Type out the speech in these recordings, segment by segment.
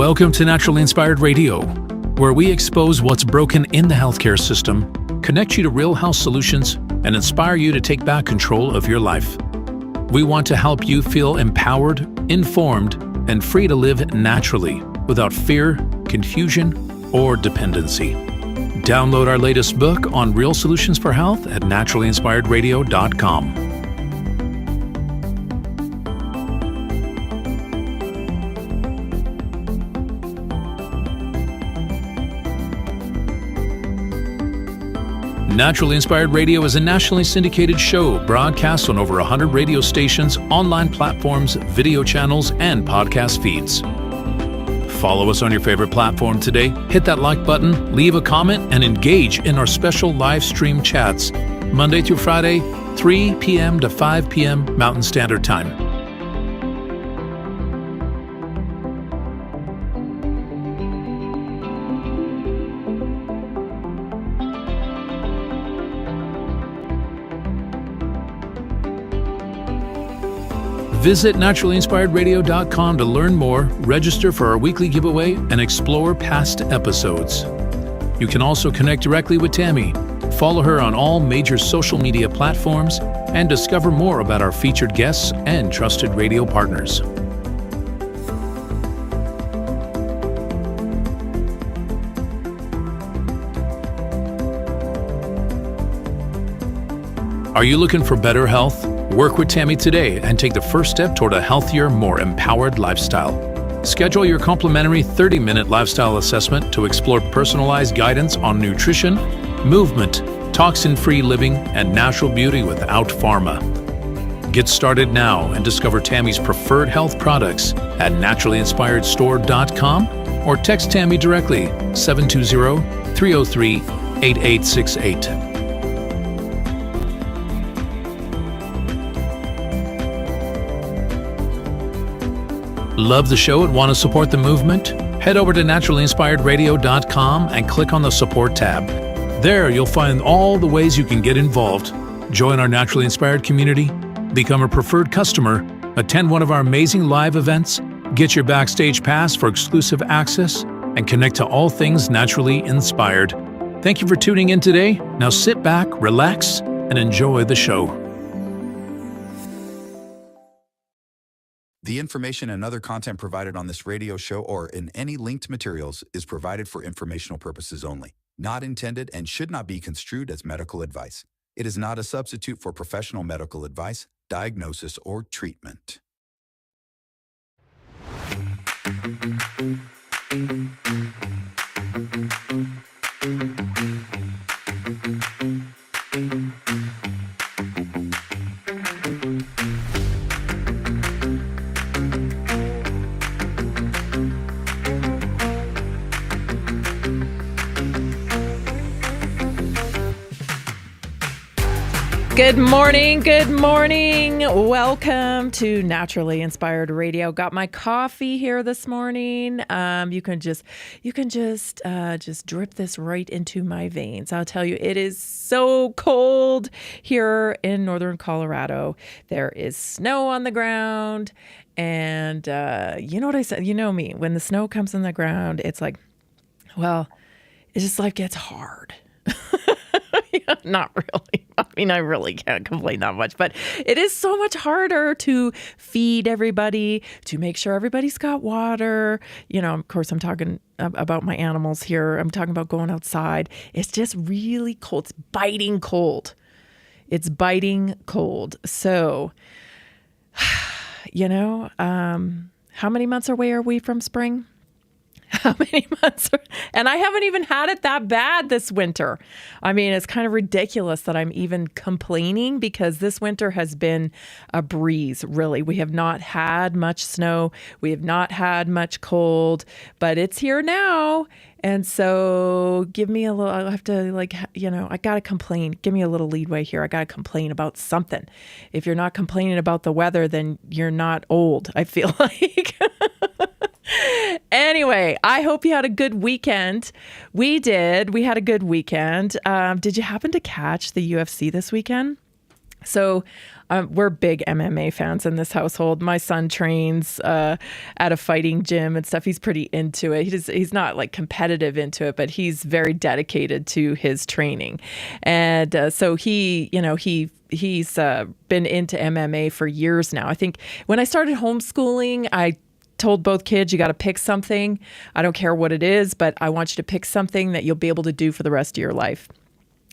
Welcome to Naturally Inspired Radio, where we expose what's broken in the healthcare system, connect you to real health solutions, and inspire you to take back control of your life. We want to help you feel empowered, informed, and free to live naturally without fear, confusion, or dependency. Download our latest book on real solutions for health at naturallyinspiredradio.com. Naturally Inspired Radio is a nationally syndicated show broadcast on over 100 radio stations, online platforms, video channels, and podcast feeds. Follow us on your favorite platform today, hit that like button, leave a comment, and engage in our special live stream chats, Monday through Friday, 3 p.m. to 5 p.m. Mountain Standard Time. Visit naturallyinspiredradio.com to learn more, register for our weekly giveaway, and explore past episodes. You can also connect directly with Tammy, follow her on all major social media platforms, and discover more about our featured guests and trusted radio partners. Are you looking for better health? Work with Tammy today and take the first step toward a healthier, more empowered lifestyle. Schedule your complimentary 30-minute lifestyle assessment to explore personalized guidance on nutrition, movement, toxin-free living, and natural beauty without pharma. Get started now and discover Tammy's preferred health products at naturallyinspiredstore.com or text Tammy directly 720-303-8868. Love the show and want to support the movement? Head over to naturallyinspiredradio.com and click on the support tab. There you'll find all the ways you can get involved. Join our Naturally Inspired community, become a preferred customer, attend one of our amazing live events, get your backstage pass for exclusive access, and connect to all things naturally inspired. Thank you for tuning in today. Now sit back, relax, and enjoy the show. The information and other content provided on this radio show or in any linked materials is provided for informational purposes only, not intended and should not be construed as medical advice. It is not a substitute for professional medical advice, diagnosis, or treatment. Good morning. Good morning. Welcome to Naturally Inspired Radio. Got my coffee here this morning. You can just drip this right into my veins. I'll tell you, it is so cold here in northern Colorado. There is snow on the ground, and you know what I said? You know me. When the snow comes on the ground, it's like, well, it's just like gets hard. Not really. I mean, I really can't complain that much, but it is so much harder to feed everybody, to make sure everybody's got water. You know, of course, I'm talking about my animals here. I'm talking about going outside. It's just really cold. It's biting cold. It's biting cold. So, you know, how many months away are we from spring? How many months? And I haven't even had it that bad this winter. I mean, it's kind of ridiculous that I'm even complaining because this winter has been a breeze, really. We have not had much snow. We have not had much cold, but it's here now. And so give me a little, I have to I got to complain. Give me a little leadway here. I got to complain about something. If you're not complaining about the weather, then you're not old, I feel like. Anyway, I hope you had a good weekend. We did. We had a good weekend. Did you happen to catch the UFC this weekend? So we're big MMA fans in this household. My son trains at a fighting gym and stuff. He's pretty into it. He's not like competitive into it, but he's very dedicated to his training. And so he's been into MMA for years now. I think when I started homeschooling, I told both kids, you got to pick something. I don't care what it is, but I want you to pick something that you'll be able to do for the rest of your life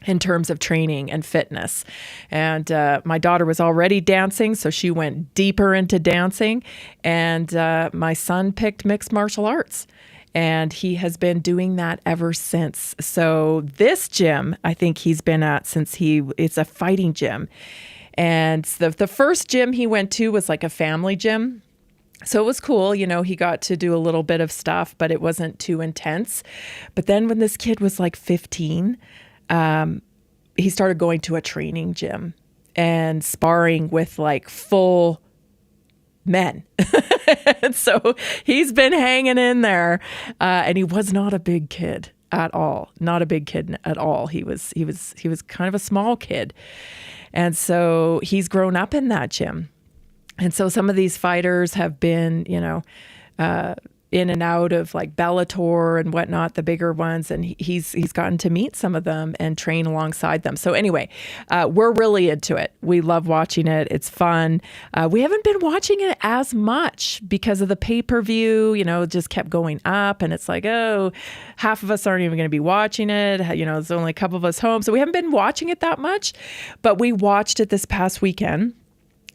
in terms of training and fitness. And my daughter was already dancing, so she went deeper into dancing. And my son picked mixed martial arts. And he has been doing that ever since. So this gym, I think he's been at since it's a fighting gym. And the first gym he went to was like a family gym. So it was cool, you know, he got to do a little bit of stuff, but it wasn't too intense. But then when this kid was like 15, he started going to a training gym and sparring with like full men. And so he's been hanging in there, and he was not a big kid at all. Not a big kid at all. He was kind of a small kid. And so he's grown up in that gym. And so some of these fighters have been, you know, in and out of like Bellator and whatnot, the bigger ones. And he's gotten to meet some of them and train alongside them. So anyway, we're really into it. We love watching it. It's fun. We haven't been watching it as much because of the pay-per-view, you know, it just kept going up. And it's like, oh, half of us aren't even going to be watching it. You know, there's only a couple of us home. So we haven't been watching it that much, but we watched it this past weekend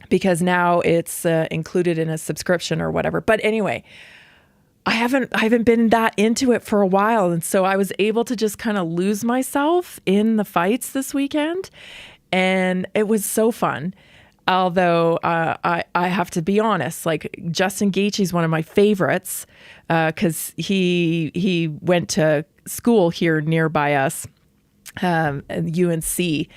because now it's included in a subscription or whatever. But anyway, I haven't been that into it for a while. And so I was able to just kind of lose myself in the fights this weekend. And it was so fun. Although I have to be honest, like Justin Gaethje's one of my favorites because he went to school here nearby us, at UNC.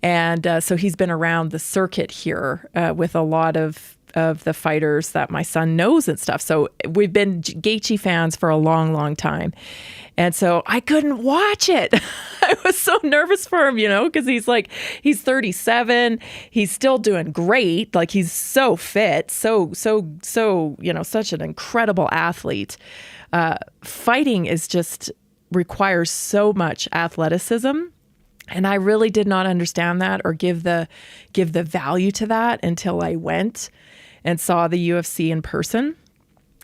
And so he's been around the circuit here with a lot of the fighters that my son knows and stuff. So we've been Gaethje fans for a long, long time. And so I couldn't watch it. I was so nervous for him, you know, because he's 37. He's still doing great. Like he's so fit, so, you know, such an incredible athlete. Fighting is just requires so much athleticism. And I really did not understand that or give the value to that until I went and saw the UFC in person.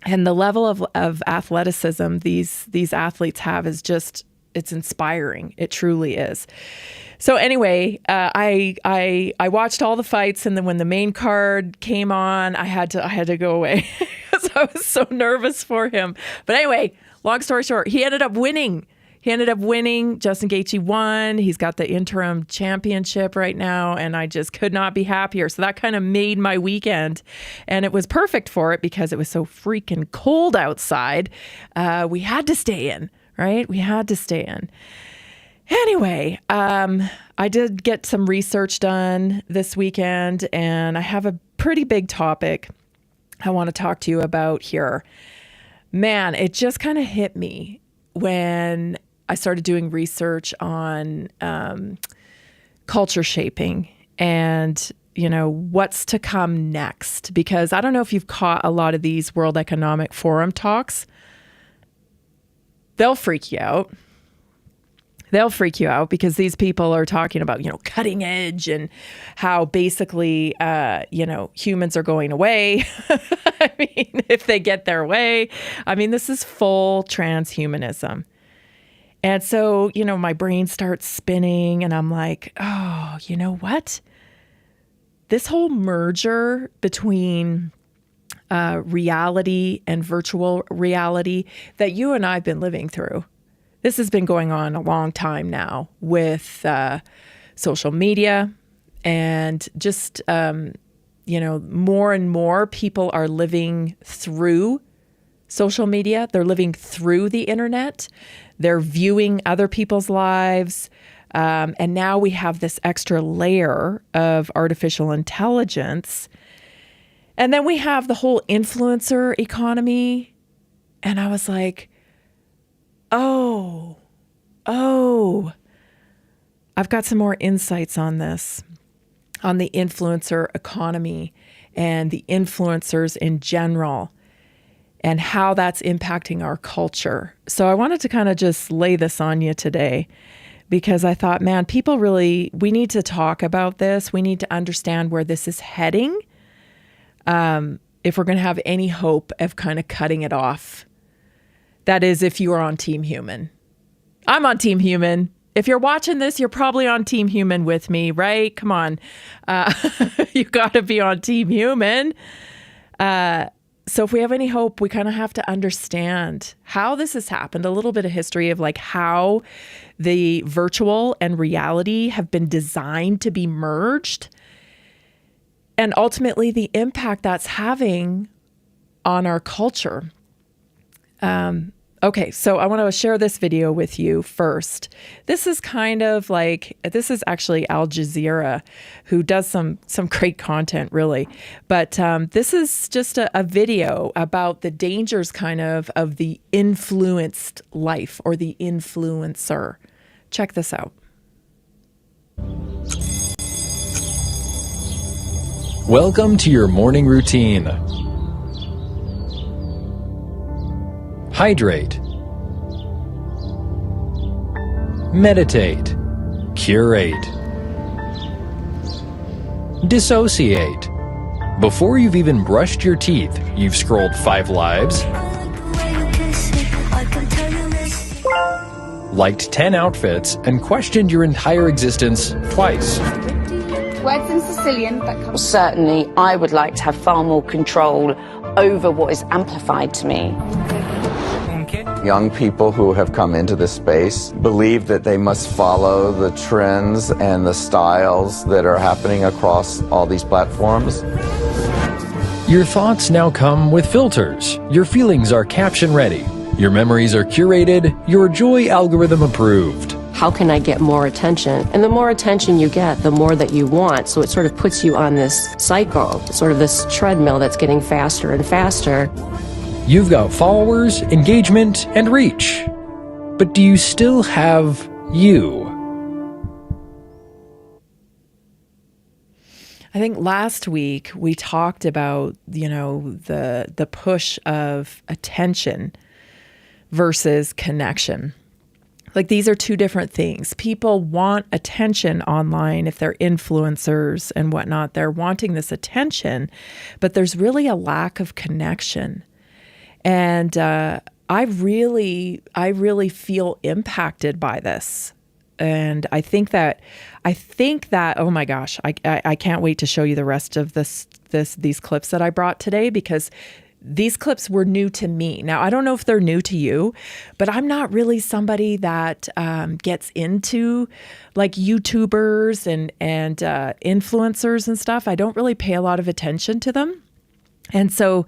And the level of athleticism these athletes have is just, it's inspiring. It truly is. So anyway, I watched all the fights, and then when the main card came on, I had to go away because I was so nervous for him. But anyway, long story short, he ended up winning. Justin Gaethje won. He's got the interim championship right now, and I just could not be happier. So that kind of made my weekend, and it was perfect for it because it was so freaking cold outside. We had to stay in, right? We had to stay in. Anyway, I did get some research done this weekend, and I have a pretty big topic I want to talk to you about here. Man, it just kind of hit me when I started doing research on culture shaping and, you know, what's to come next. Because I don't know if you've caught a lot of these World Economic Forum talks. They'll freak you out. Because these people are talking about, you know, cutting edge and how basically, you know, humans are going away. I mean, if they get their way. I mean, this is full transhumanism. And so, you know, my brain starts spinning and I'm like, oh, you know what? This whole merger between reality and virtual reality that you and I have been living through, this has been going on a long time now with social media and just, you know, more and more people are living through social media. They're living through the internet. They're viewing other people's lives. And now we have this extra layer of artificial intelligence. And then we have the whole influencer economy. And I was like, oh, I've got some more insights on this. on the influencer economy and the influencers in general and how that's impacting our culture. So I wanted to kind of just lay this on you today because I thought, man, we need to talk about this. We need to understand where this is heading if we're going to have any hope of kind of cutting it off. That is, if you are on Team Human. I'm on Team Human. If you're watching this, you're probably on Team Human with me, right? Come on. You got to be on Team Human. So if we have any hope, we kind of have to understand how this has happened, a little bit of history of like how the virtual and reality have been designed to be merged, and ultimately the impact that's having on our culture. Okay, so I want to share this video with you first. This is actually Al Jazeera, who does some great content, really. But this is just a video about the dangers of the influenced life or the influencer. Check this out. Welcome to your morning routine. Hydrate. Meditate. Curate. Dissociate. Before you've even brushed your teeth, you've scrolled 5 lives, liked 10 outfits, and questioned your entire existence twice. Words in Sicilian that come. Certainly, I would like to have far more control over what is amplified to me. Young people who have come into this space believe that they must follow the trends and the styles that are happening across all these platforms. Your thoughts now come with filters. Your feelings are caption ready. Your memories are curated. Your joy algorithm approved. How can I get more attention? And the more attention you get, the more that you want. So it sort of puts you on this cycle, sort of this treadmill that's getting faster and faster. You've got followers, engagement, and reach. But do you still have you? I think last week we talked about, the push of attention versus connection. Like, these are two different things. People want attention online if they're influencers and whatnot. They're wanting this attention, but there's really a lack of connection. And I really feel impacted by this. And I think that, oh my gosh, I can't wait to show you the rest of these clips that I brought today, because these clips were new to me. Now, I don't know if they're new to you, but I'm not really somebody that gets into like YouTubers and influencers and stuff. I don't really pay a lot of attention to them. And so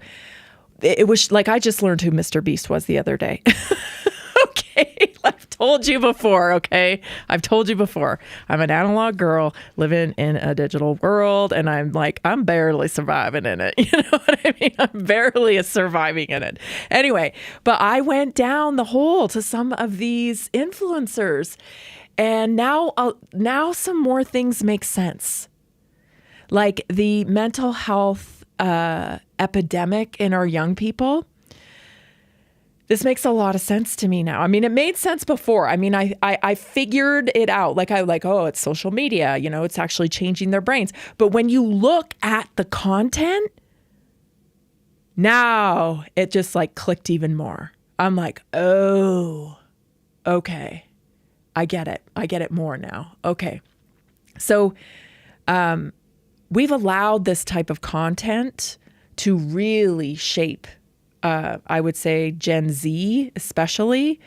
it was like, I just learned who Mr. Beast was the other day. Okay, I've told you before, okay? I've told you before. I'm an analog girl living in a digital world, and I'm barely surviving in it. You know what I mean? I'm barely surviving in it. Anyway, but I went down the hole to some of these influencers, and now some more things make sense. Like the mental health epidemic in our young people. This makes a lot of sense to me now. I mean, it made sense before. I mean, I figured it out. Oh, it's social media, it's actually changing their brains. But when you look at the content, now it just clicked even more. I'm like, oh, okay. I get it. I get it more now. Okay. So, we've allowed this type of content to really shape, I would say, Gen Z especially,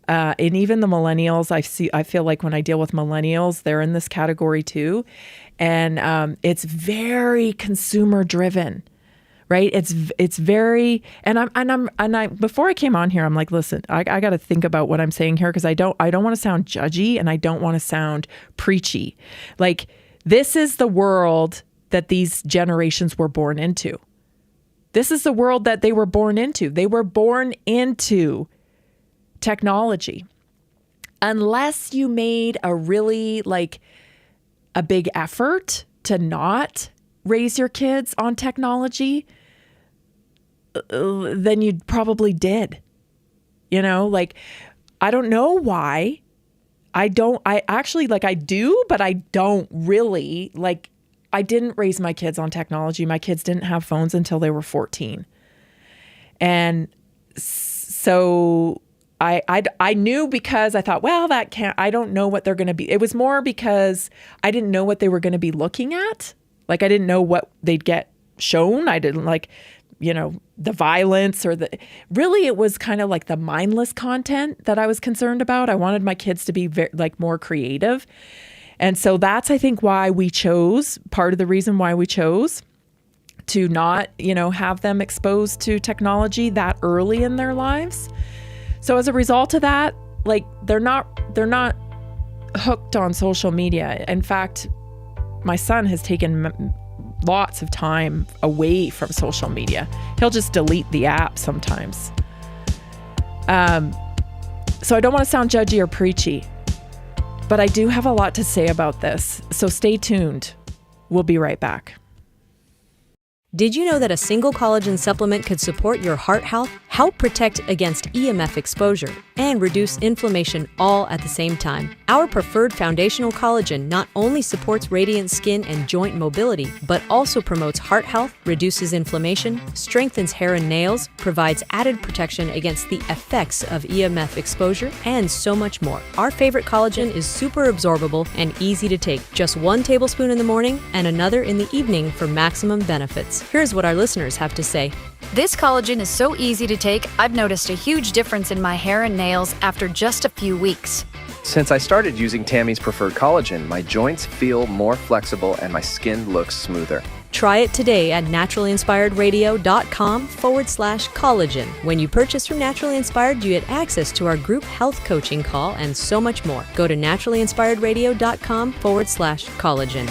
and even the millennials. I feel like when I deal with millennials, they're in this category too, and it's very consumer driven, right? It's very, and before I came on here, I'm like, listen, I got to think about what I'm saying here, because I don't want to sound judgy and I don't want to sound preachy. Like, this is the world that these generations were born into. This is the world that they were born into. They were born into technology. Unless you made a really a big effort to not raise your kids on technology, then you probably did. You know, like, I don't know why. I do, but I don't really. Like, I didn't raise my kids on technology. My kids didn't have phones until they were 14. And so I knew, because I thought, well, I don't know what they're going to be. It was more because I didn't know what they were going to be looking at. Like, I didn't know what they'd get shown. I didn't the violence really, it was kind of like the mindless content that I was concerned about. I wanted my kids to be more creative. And so that's, I think, why we chose, part of the reason why we chose to not, have them exposed to technology that early in their lives. So as a result of that, like, they're not hooked on social media. In fact, my son has taken lots of time away from social media. He'll just delete the app sometimes. So I don't want to sound judgy or preachy, but I do have a lot to say about this. So stay tuned. We'll be right back. Did you know that a single collagen supplement could support your heart health, help protect against EMF exposure, and reduce inflammation all at the same time? Our preferred foundational collagen not only supports radiant skin and joint mobility, but also promotes heart health, reduces inflammation, strengthens hair and nails, provides added protection against the effects of EMF exposure, and so much more. Our favorite collagen is super absorbable and easy to take. Just 1 tablespoon in the morning and another in the evening for maximum benefits. Here's what our listeners have to say. This collagen is so easy to take, I've noticed a huge difference in my hair and nails after just a few weeks. Since I started using Tammy's preferred collagen, my joints feel more flexible and my skin looks smoother. Try it today at naturalinspiredradio.com/collagen. When you purchase from Naturally Inspired, you get access to our group health coaching call and so much more. Go to naturalinspiredradio.com/collagen.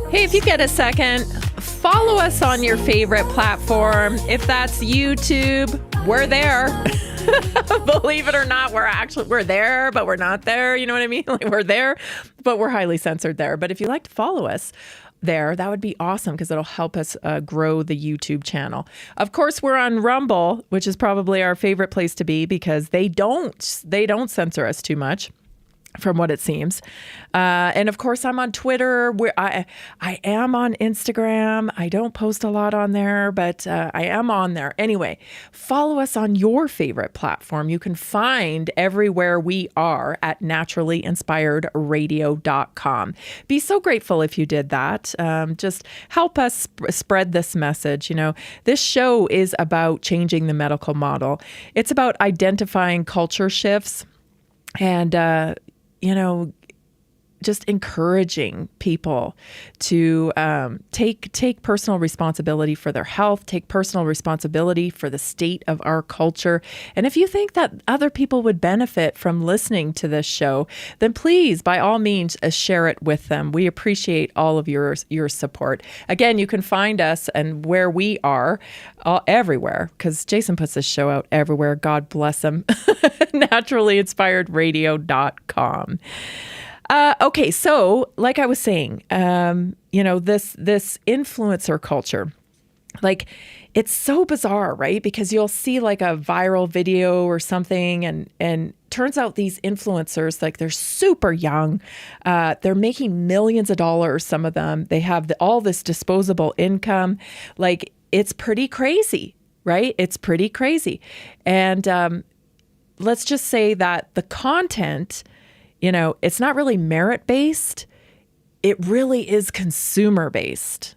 Hey, if you get a second, follow us on your favorite platform. If that's YouTube, we're there. Believe it or not, we're there, but we're not there. You know what I mean? Like, we're there, but we're highly censored there. But if you'd like to follow us there, that would be awesome, because it'll help us grow the YouTube channel. Of course, we're on Rumble, which is probably our favorite place to be, because they don't censor us too much, from what it seems. And of course, I'm on Twitter. I am on Instagram. I don't post a lot on there, but I am on there. Anyway, follow us on your favorite platform. You can find everywhere we are at naturalinspiredradio.com. Be so grateful if you did that. Just help us spread this message. This show is about changing the medical model. It's about identifying culture shifts and, just encouraging people to take personal responsibility for their health, take personal responsibility for the state of our culture. And if you think that other people would benefit from listening to this show, then please, by all means, share it with them. We appreciate all of your support. Again, you can find us and where we are everywhere, because Jason puts this show out everywhere. God bless him. naturalinspiredradio.com. Okay, so like I was saying, this influencer culture, like, it's so bizarre, right? Because you'll see like a viral video or something, and turns out these influencers, like, they're super young. They're making millions of dollars, some of them. They have all this disposable income. Like, it's pretty crazy, right? It's pretty crazy. And let's just say that the content, it's not really merit-based. It really is consumer-based,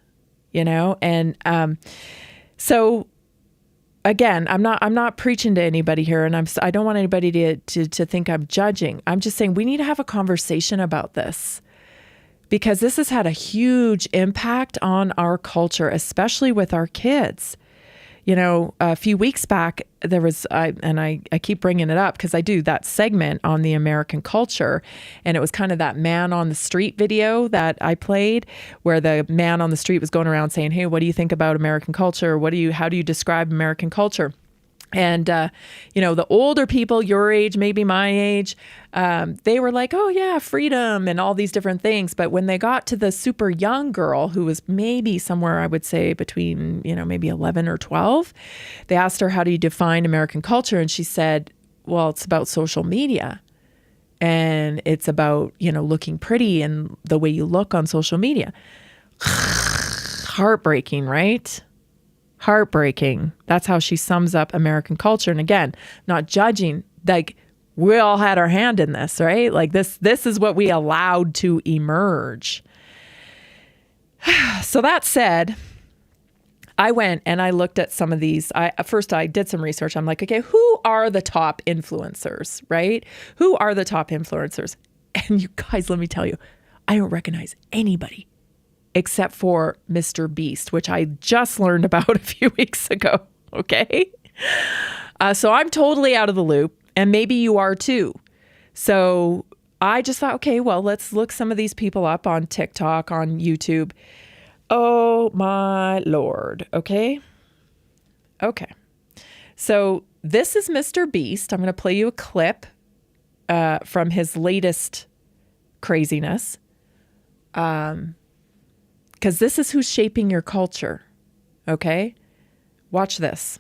And so, again, I'm not preaching to anybody here, and I don't want anybody to think I'm judging. I'm just saying we need to have a conversation about this, because this has had a huge impact on our culture, especially with our kids. a few weeks back, there was, I keep bringing it up because I do that segment on the American culture, and it was kind of that man on the street video that I played, where the man on the street was going around saying, hey, what do you think about American culture? How do you describe American culture? And, the older people, your age, maybe my age, they were like, oh, yeah, freedom and all these different things. But when they got to the super young girl, who was maybe somewhere, I would say, between, maybe 11 or 12, they asked her, how do you define American culture? And she said, well, it's about social media. And it's about, looking pretty and the way you look on social media. Heartbreaking, right? Heartbreaking. That's how she sums up American culture. And again, not judging, like we all had our hand in this, right? Like this is what we allowed to emerge. So that said, I went and I looked at some of these. First I did some research. I'm like, okay, who are the top influencers, right? Who are the top influencers? And you guys, let me tell you, I don't recognize anybody except for Mr. Beast, which I just learned about a few weeks ago. Okay. So I'm totally out of the loop, and maybe you are too. So I just thought, okay, well, let's look some of these people up on TikTok, on YouTube. Oh my Lord. Okay. Okay. So this is Mr. Beast. I'm going to play you a clip from his latest craziness. Because this is who's shaping your culture, okay? Watch this.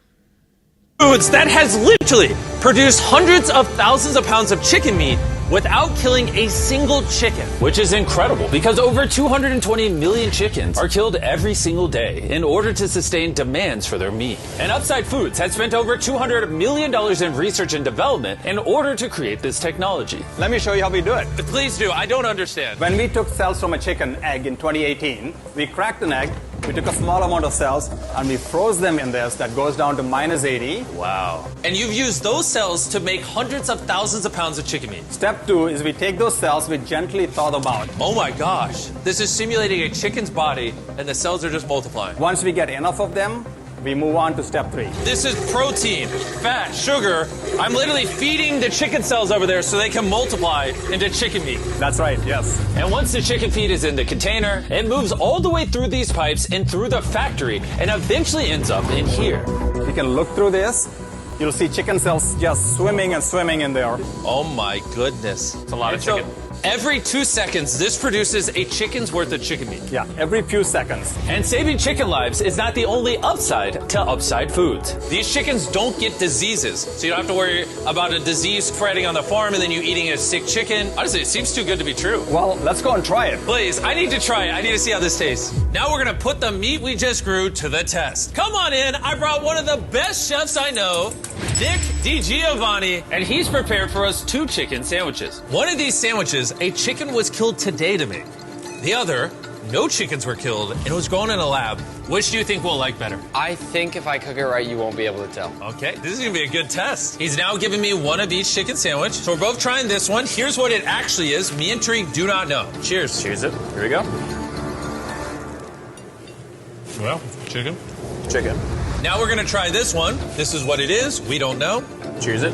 Foods that has literally produced hundreds of thousands of pounds of chicken meat without killing a single chicken. Which is incredible because over 220 million chickens are killed every single day in order to sustain demands for their meat. And Upside Foods has spent over $200 million in research and development in order to create this technology. Let me show you how we do it. Please do. I don't understand. When we took cells from a chicken egg in 2018, we cracked an egg, we took a small amount of cells, and we froze them in this that goes down to -80. Wow. And you've used those cells to make hundreds of thousands of pounds of chicken meat. Step 2 is we take those cells, we gently thaw them out. Oh my gosh. This is simulating a chicken's body, and the cells are just multiplying. Once we get enough of them, we move on to step 3. This is protein, fat, sugar. I'm literally feeding the chicken cells over there so they can multiply into chicken meat. That's right, yes. And once the chicken feed is in the container, it moves all the way through these pipes and through the factory and eventually ends up in here. You can look through this. You'll see chicken cells just swimming and swimming in there. Oh my goodness. It's a lot of chicken. Every 2 seconds, this produces a chicken's worth of chicken meat. Yeah, every few seconds. And saving chicken lives is not the only upside to Upside Foods. These chickens don't get diseases, so you don't have to worry about a disease spreading on the farm and then you eating a sick chicken. Honestly, it seems too good to be true. Well, let's go and try it. Please, I need to try it. I need to see how this tastes. Now we're going to put the meat we just grew to the test. Come on in. I brought one of the best chefs I know, Nick DiGiovanni, and he's prepared for us 2 chicken sandwiches. One of these sandwiches, a chicken was killed today to make. The other, no chickens were killed and it was grown in a lab. Which do you think we'll like better? I think if I cook it right, you won't be able to tell. Okay, this is gonna be a good test. He's now giving me one of each chicken sandwich. So we're both trying this one. Here's what it actually is. Me and Tariq do not know. Cheers. Cheers it. Here we go. Well, chicken. Chicken. Now we're gonna try this one. This is what it is. We don't know. Cheers it.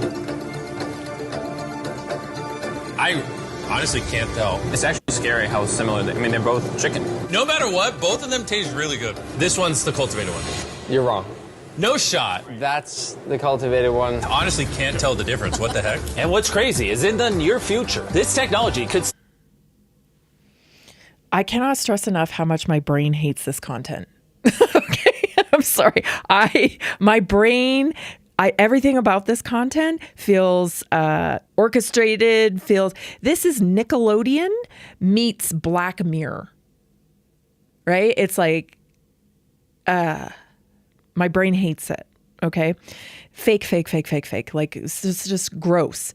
I honestly can't tell. It's actually scary how similar they're both chicken. No matter what, both of them taste really good. This one's the cultivated one. You're wrong. No shot. That's the cultivated one. Honestly can't tell the difference. What the heck? And what's crazy is in the near future, this technology could... I cannot stress enough how much my brain hates this content. Okay, I'm sorry. My brain... everything about this content feels orchestrated, this is Nickelodeon meets Black Mirror, right? It's like, my brain hates it, okay? Fake. Like, it's just gross.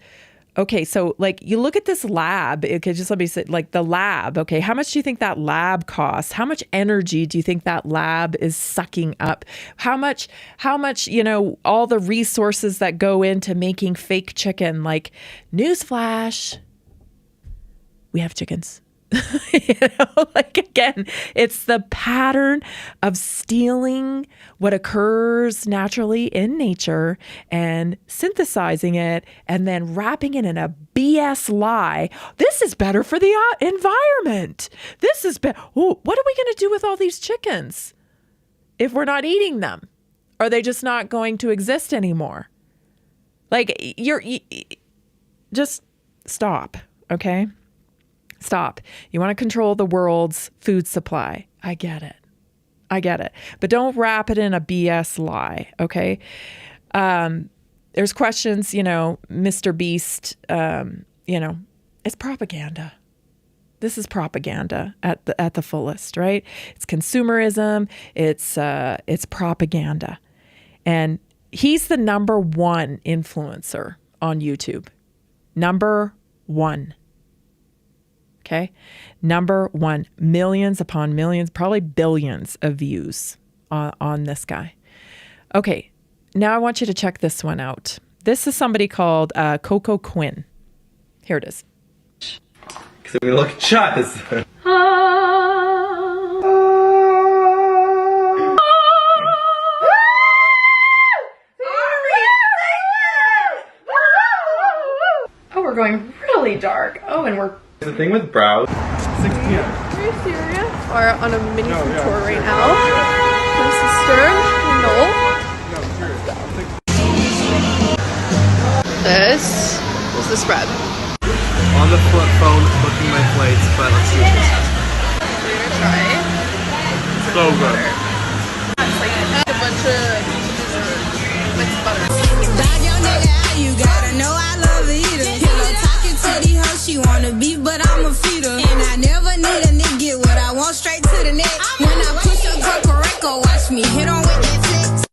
Okay, so like you look at this lab, okay, just let me say, like the lab, okay, how much do you think that lab costs? How much energy do you think that lab is sucking up? How much, all the resources that go into making fake chicken, like newsflash, we have chickens. Like, again, it's the pattern of stealing what occurs naturally in nature and synthesizing it and then wrapping it in a BS lie. This is better for the environment. This is better. What are we going to do with all these chickens if we're not eating them? Are they just not going to exist anymore? Like, just stop, okay? Stop. You want to control the world's food supply. I get it. But don't wrap it in a BS lie, okay? There's questions, Mr. Beast, it's propaganda. This is propaganda at the fullest, right? It's consumerism. It's propaganda. And he's the number one influencer on YouTube. Number one. Okay. Number one, millions upon millions, probably billions of views on this guy. Okay. Now I want you to check this one out. This is somebody called Coco Quinn. Here it is. Because we look at shots. Oh, we're going really dark. Oh, and we're... The thing with brows. 6 p.m. Are you serious? We're on a mini food tour right now. My sister, Noel. This is the spread. On the flip phone, booking my flights, but let's see what this has. We're gonna try. So good. It's like a bunch of mixed butter. You gotta know I love eater. Hello, talking to the hoes, she wanna beef, but I'm a feeder. And I never need a nigga, get what I want straight to the neck. When I push up Coco, watch me hit on with that flex.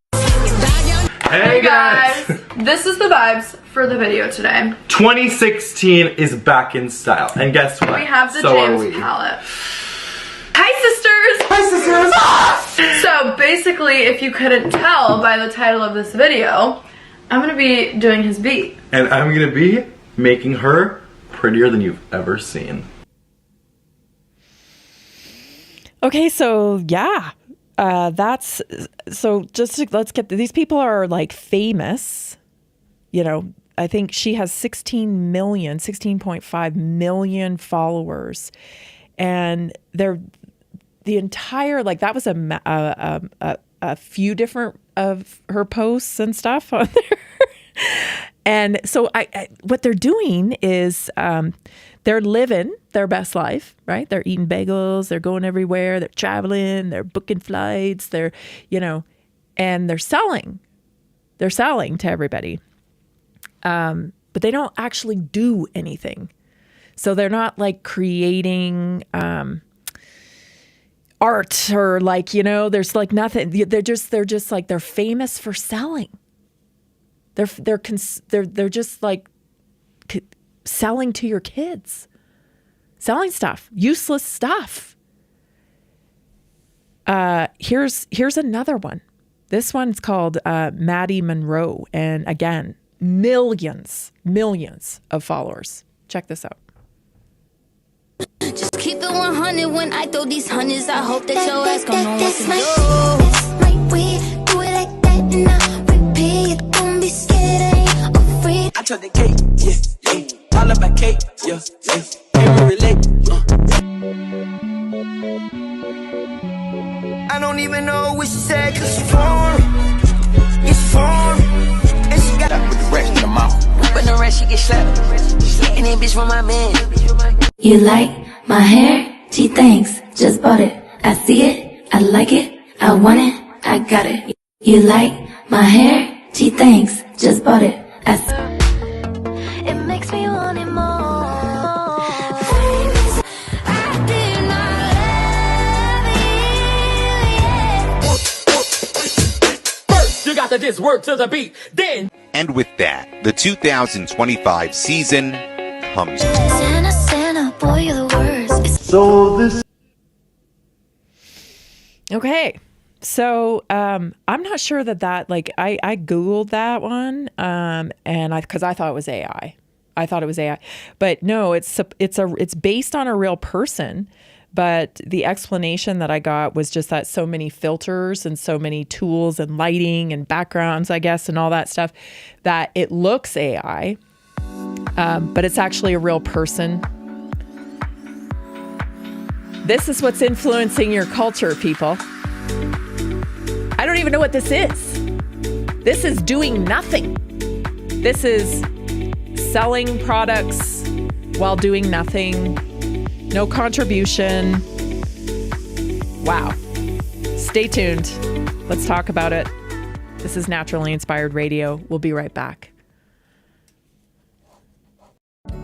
Hey guys! This is the vibes for the video today. 2016 is back in style, and guess what? We have the So James palette. Hi sisters! Hi sisters! So basically, if you couldn't tell by the title of this video, I'm gonna be doing his beat. And I'm gonna be making her prettier than you've ever seen. Okay, so yeah, let's get these people are like famous. I think she has 16.5 million followers, and they're the entire that was a few different of her posts and stuff on there. And so what they're doing is they're living their best life, right? They're eating bagels, they're going everywhere, they're traveling, they're booking flights, they're, and they're selling to everybody. But they don't actually do anything. So they're not creating art or there's nothing. They're just they're famous for selling. They're just selling to your kids, selling stuff, useless stuff. Here's another one. This one's called Maddie Monroe, and again, millions of followers. Check this out. Just keep it 100 when I throw these hundreds. I hope that your ass gon' know what to do. My way, do it like that and I repeat. Don't be scared, I ain't afraid. I took the cake, yeah. All about cake, yeah. Can't relate. I don't even know what she said, cause she foreign. It's foreign. And she got up with the rest in the mouth. But the rest she get slapped. And that bitch from my man. You like my hair? Gee, thanks. Just bought it. I see it. I like it. I want it. I got it. You like my hair? Gee, thanks. Just bought it. It makes me want it more. First, you got to just work to the beat. Then. And with that, the 2025 season comes. Santa, boy, you're the worst. So this. Okay. So I'm not sure that I Googled that one, and because I thought it was AI. I thought it was AI, but no, it's based on a real person. But the explanation that I got was just that so many filters and so many tools and lighting and backgrounds, I guess, and all that stuff, that it looks AI, but it's actually a real person. This is what's influencing your culture, people. I don't even know what this is. This is doing nothing. This is selling products while doing nothing. No contribution. Wow. Stay tuned. Let's talk about it. This is Naturally Inspired Radio. We'll be right back.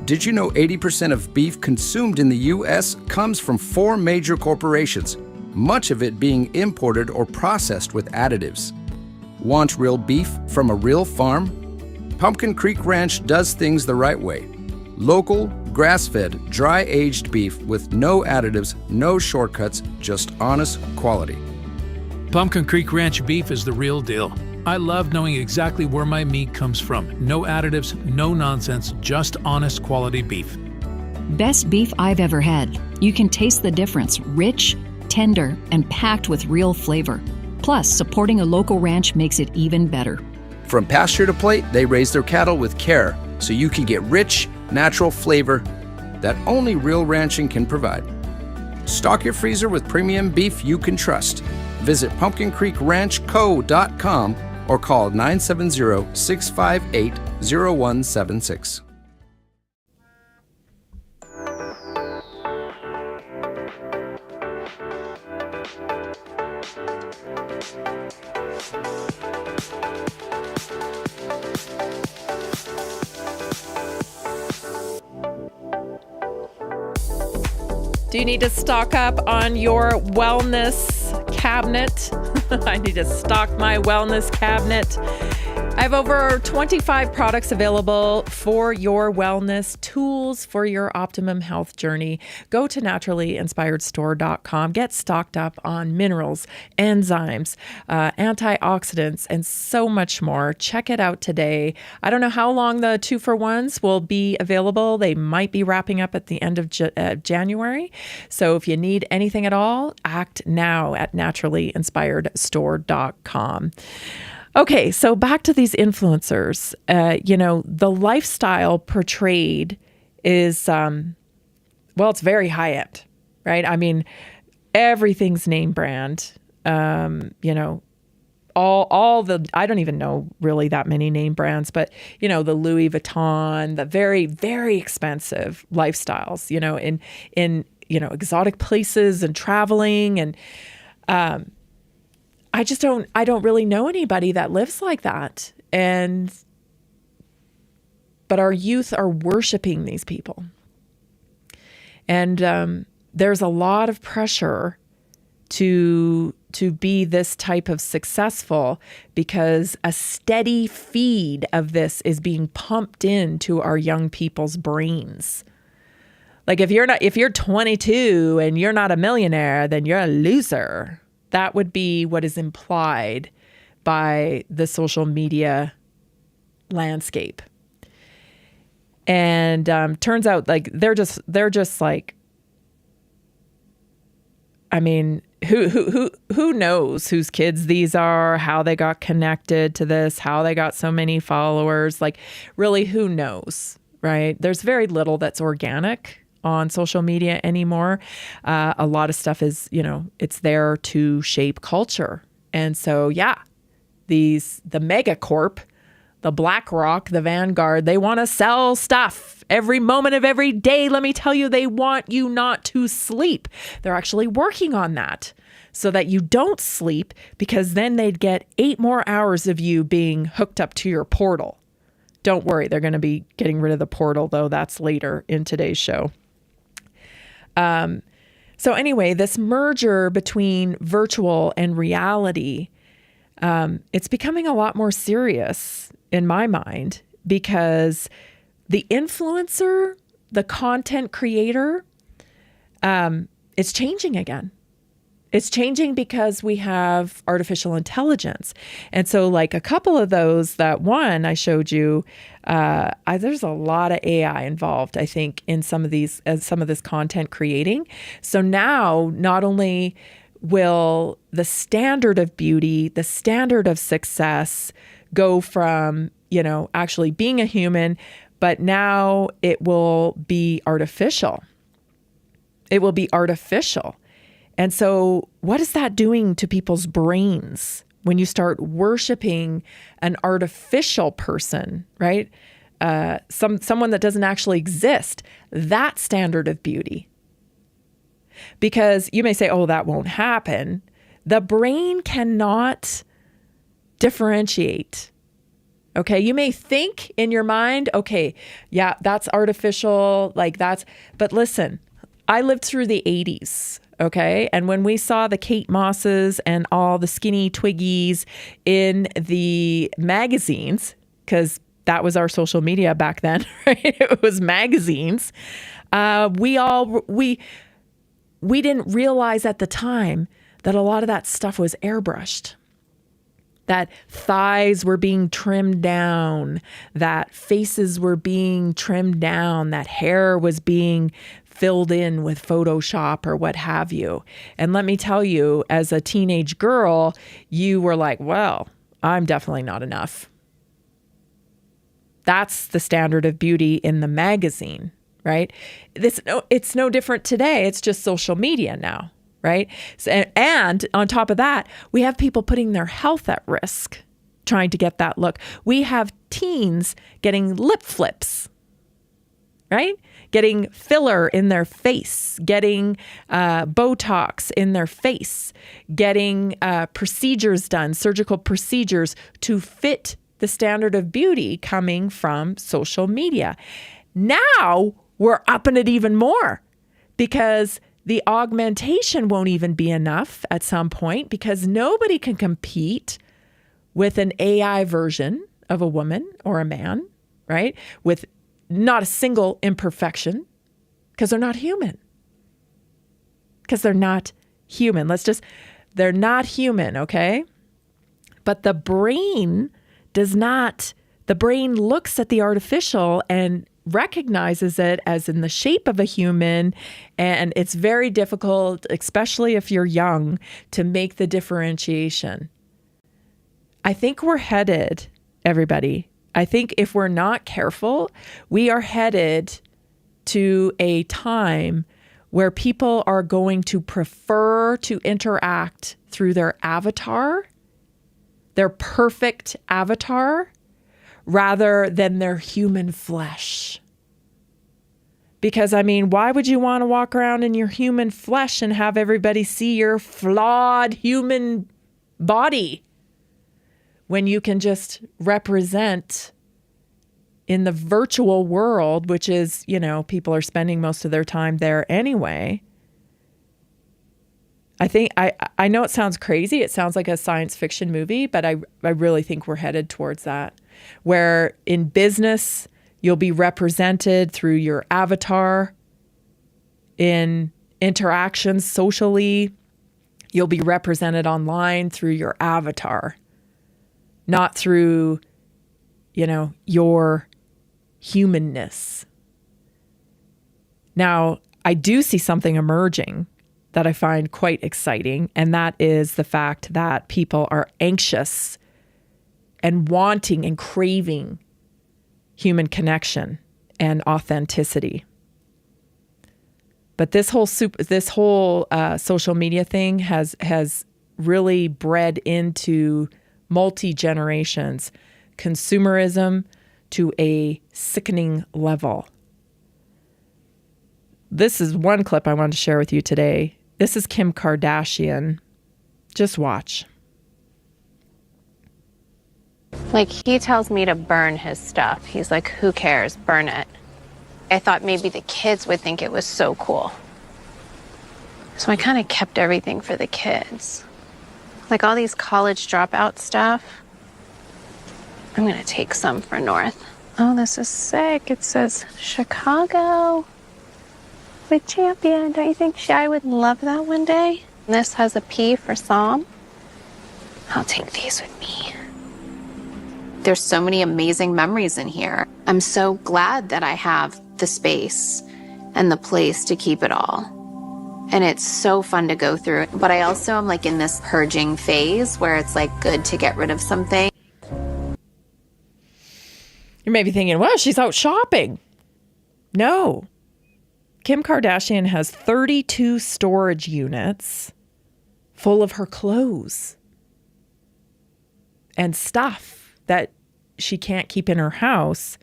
Did you know 80% of beef consumed in the U.S. comes from 4 major corporations, much of it being imported or processed with additives? Want real beef from a real farm? Pumpkin Creek Ranch does things the right way. Local, grass-fed, dry-aged beef with no additives, no shortcuts, just honest quality. Pumpkin Creek Ranch beef is the real deal. I love knowing exactly where my meat comes from. No additives, no nonsense, just honest quality beef. Best beef I've ever had. You can taste the difference. Rich, tender, and packed with real flavor. Plus, supporting a local ranch makes it even better. From pasture to plate, they raise their cattle with care, so you can get rich, natural flavor that only real ranching can provide. Stock your freezer with premium beef you can trust. Visit pumpkincreekranchco.com or call 970-658-0176. Do you need to stock up on your wellness cabinet? I need to stock my wellness cabinet. I have over 25 products available for your wellness, tools for your optimum health journey. Go to naturallyinspiredstore.com. Get stocked up on minerals, enzymes, antioxidants, and so much more. Check it out today. I don't know how long the 2-for-1s will be available. They might be wrapping up at the end of January. So if you need anything at all, act now at naturallyinspiredstore.com. Okay, so back to these influencers. The lifestyle portrayed is, it's very high end, right? I mean, everything's name brand. All the, I don't even know really that many name brands, but, the Louis Vuitton, the very, very expensive lifestyles, in exotic places and traveling and, I don't really know anybody that lives like that. But our youth are worshiping these people. And there's a lot of pressure to be this type of successful because a steady feed of this is being pumped into our young people's brains. Like if you're 22 and you're not a millionaire, then you're a loser. That would be what is implied by the social media landscape. And turns out like they're just like, I mean, who knows whose kids these are, how they got connected to this, how they got so many followers, like really who knows, right? There's very little that's organic on social media anymore. A lot of stuff is, it's there to shape culture. And so, the megacorp, the BlackRock, the Vanguard, they want to sell stuff every moment of every day. Let me tell you, they want you not to sleep. They're actually working on that so that you don't sleep, because then they'd get 8 more hours of you being hooked up to your portal. Don't worry, they're going to be getting rid of the portal, though. That's later in today's show. So anyway, this merger between virtual and reality, it's becoming a lot more serious in my mind, because the influencer, the content creator, it's changing again. It's changing because we have artificial intelligence. And so like a couple of those, that one I showed you, there's a lot of AI involved, I think, in some of this content creating. So now not only will the standard of beauty, the standard of success go from, actually being a human, but now it will be artificial. It will be artificial. And so what is that doing to people's brains when you start worshiping an artificial person, right? Someone that doesn't actually exist, that standard of beauty. Because you may say, oh, that won't happen. The brain cannot differentiate. Okay, you may think in your mind, okay, yeah, that's artificial, but listen, I lived through the 80s. Okay. And when we saw the Kate Mosses and all the skinny Twiggies in the magazines, because that was our social media back then, right? It was magazines. We didn't realize at the time that a lot of that stuff was airbrushed, that thighs were being trimmed down, that faces were being trimmed down, that hair was being filled in with Photoshop or what have you. And let me tell you, as a teenage girl, you were like, well, I'm definitely not enough. That's the standard of beauty in the magazine, right? It's no different today. It's just social media now, right? And on top of that, we have people putting their health at risk trying to get that look. We have teens getting lip flips, right? Getting filler in their face, getting Botox in their face, getting procedures done, surgical procedures to fit the standard of beauty coming from social media. Now we're upping it even more because the augmentation won't even be enough at some point, because nobody can compete with an AI version of a woman or a man, right? With not a single imperfection, because they're not human. Because they're not human. They're not human, okay? But the brain looks at the artificial and recognizes it as in the shape of a human. And it's very difficult, especially if you're young, to make the differentiation. I think we're headed, everybody, I think if we're not careful, we are headed to a time where people are going to prefer to interact through their avatar, their perfect avatar, rather than their human flesh. Because, why would you want to walk around in your human flesh and have everybody see your flawed human body when you can just represent in the virtual world, which is, people are spending most of their time there anyway. I think, I know it sounds crazy. It sounds like a science fiction movie, but I really think we're headed towards that, where in business, you'll be represented through your avatar. In interactions socially, you'll be represented online through your avatar, not through, your humanness. Now, I do see something emerging that I find quite exciting, and that is the fact that people are anxious and wanting and craving human connection and authenticity. But this whole social media thing has really bred into multi-generations consumerism to a sickening level. This is one clip I wanted to share with you today. This is Kim Kardashian. Just watch. He tells me to burn his stuff. He's like, who cares? Burn it. I thought maybe the kids would think it was so cool. So I kind of kept everything for the kids. All these college dropout stuff. I'm going to take some for North. Oh, this is sick. It says Chicago with Champion. Don't you think Shai would love that one day? This has a P for Psalm. I'll take these with me. There's so many amazing memories in here. I'm so glad that I have the space and the place to keep it all. And it's so fun to go through. But I also am like in this purging phase where it's like good to get rid of something. You may be thinking, well, she's out shopping. No. Kim Kardashian has 32 storage units full of her clothes and stuff that she can't keep in her house.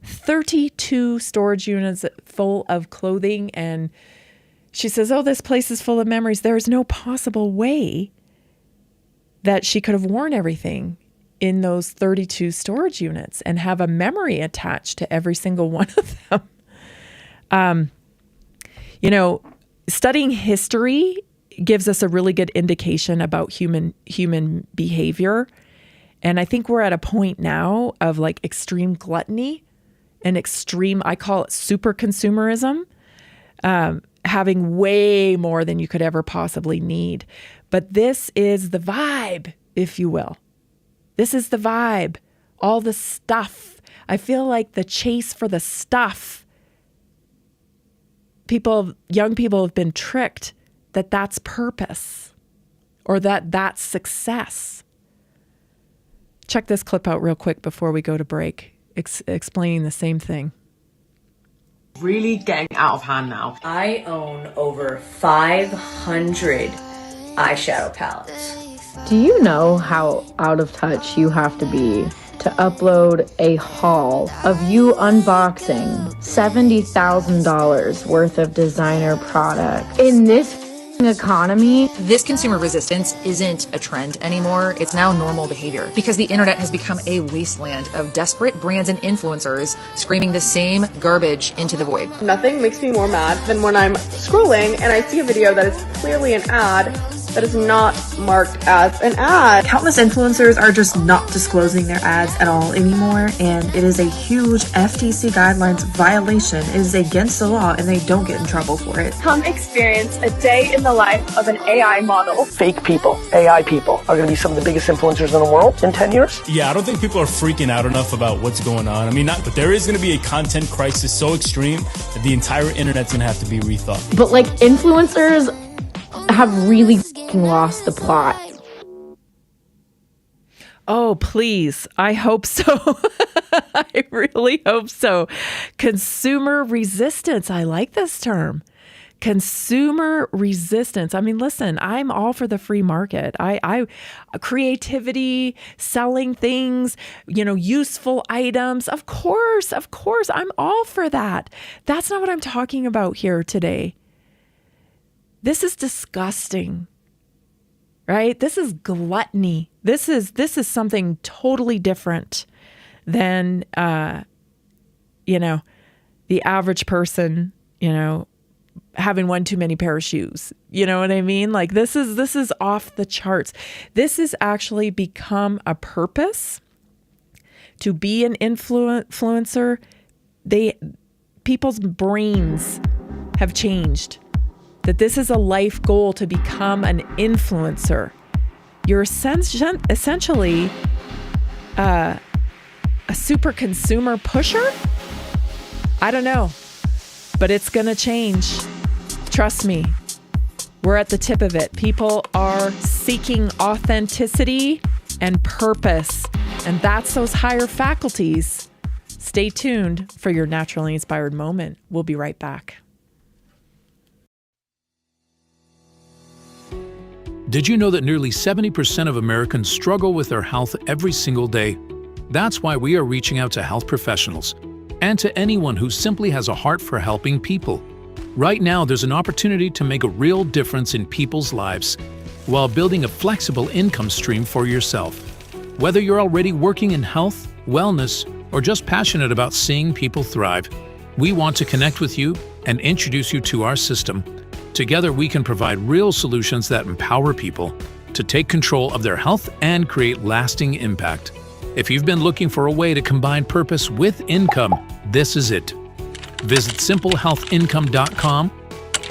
32 storage units full of clothing. And she says, oh, this place is full of memories. There is no possible way that she could have worn everything in those 32 storage units and have a memory attached to every single one of them. Studying history gives us a really good indication about human behavior. And I think we're at a point now of like extreme gluttony and extreme, I call it super consumerism, having way more than you could ever possibly need. But this is the vibe, if you will. This is the vibe. All the stuff. I feel like the chase for the stuff. Young people have been tricked that that's purpose or that that's success. Check this clip out real quick before we go to break, explaining the same thing. Really getting out of hand now. I own over 500 eyeshadow palettes. Do you know how out of touch you have to be to upload a haul of you unboxing $70,000 worth of designer product in this economy? This consumer resistance isn't a trend anymore. It's now normal behavior because the internet has become a wasteland of desperate brands and influencers screaming the same garbage into the void. Nothing makes me more mad than when I'm scrolling and I see a video that is clearly an ad that is not marked as an ad. Countless influencers are just not disclosing their ads at all anymore, and it is a huge FTC guidelines violation. It is against the law, and they don't get in trouble for it. Come experience a day in the life of an AI model. Fake people, AI people, are going to be some of the biggest influencers in the world in 10 years. Yeah, I don't think people are freaking out enough about what's going on. I mean, but there is going to be a content crisis so extreme that the entire internet's going to have to be rethought. But like influencers have really lost the plot. Oh, please. I hope so. I really hope so. Consumer resistance. I like this term. Consumer resistance. I mean, listen, I'm all for the free market. I creativity, selling things, useful items. Of course, I'm all for that. That's not what I'm talking about here today. This is disgusting, right? This is gluttony. This is something totally different than, the average person, having one too many pair of shoes. You know what I mean? Like this is off the charts. This has actually become a purpose to be an influencer. People's brains have changed. That this is a life goal to become an influencer. You're essentially a super consumer pusher? I don't know, but it's going to change. Trust me, we're at the tip of it. People are seeking authenticity and purpose, and that's those higher faculties. Stay tuned for your naturally inspired moment. We'll be right back. Did you know that nearly 70% of Americans struggle with their health every single day? That's why we are reaching out to health professionals and to anyone who simply has a heart for helping people. Right now, there's an opportunity to make a real difference in people's lives while building a flexible income stream for yourself. Whether you're already working in health, wellness, or just passionate about seeing people thrive, we want to connect with you and introduce you to our system. Together, we can provide real solutions that empower people to take control of their health and create lasting impact. If you've been looking for a way to combine purpose with income, this is it. Visit simplehealthincome.com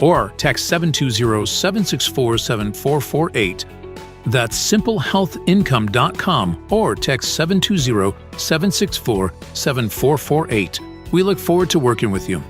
or text 720-764-7448. That's simplehealthincome.com or text 720-764-7448. We look forward to working with you.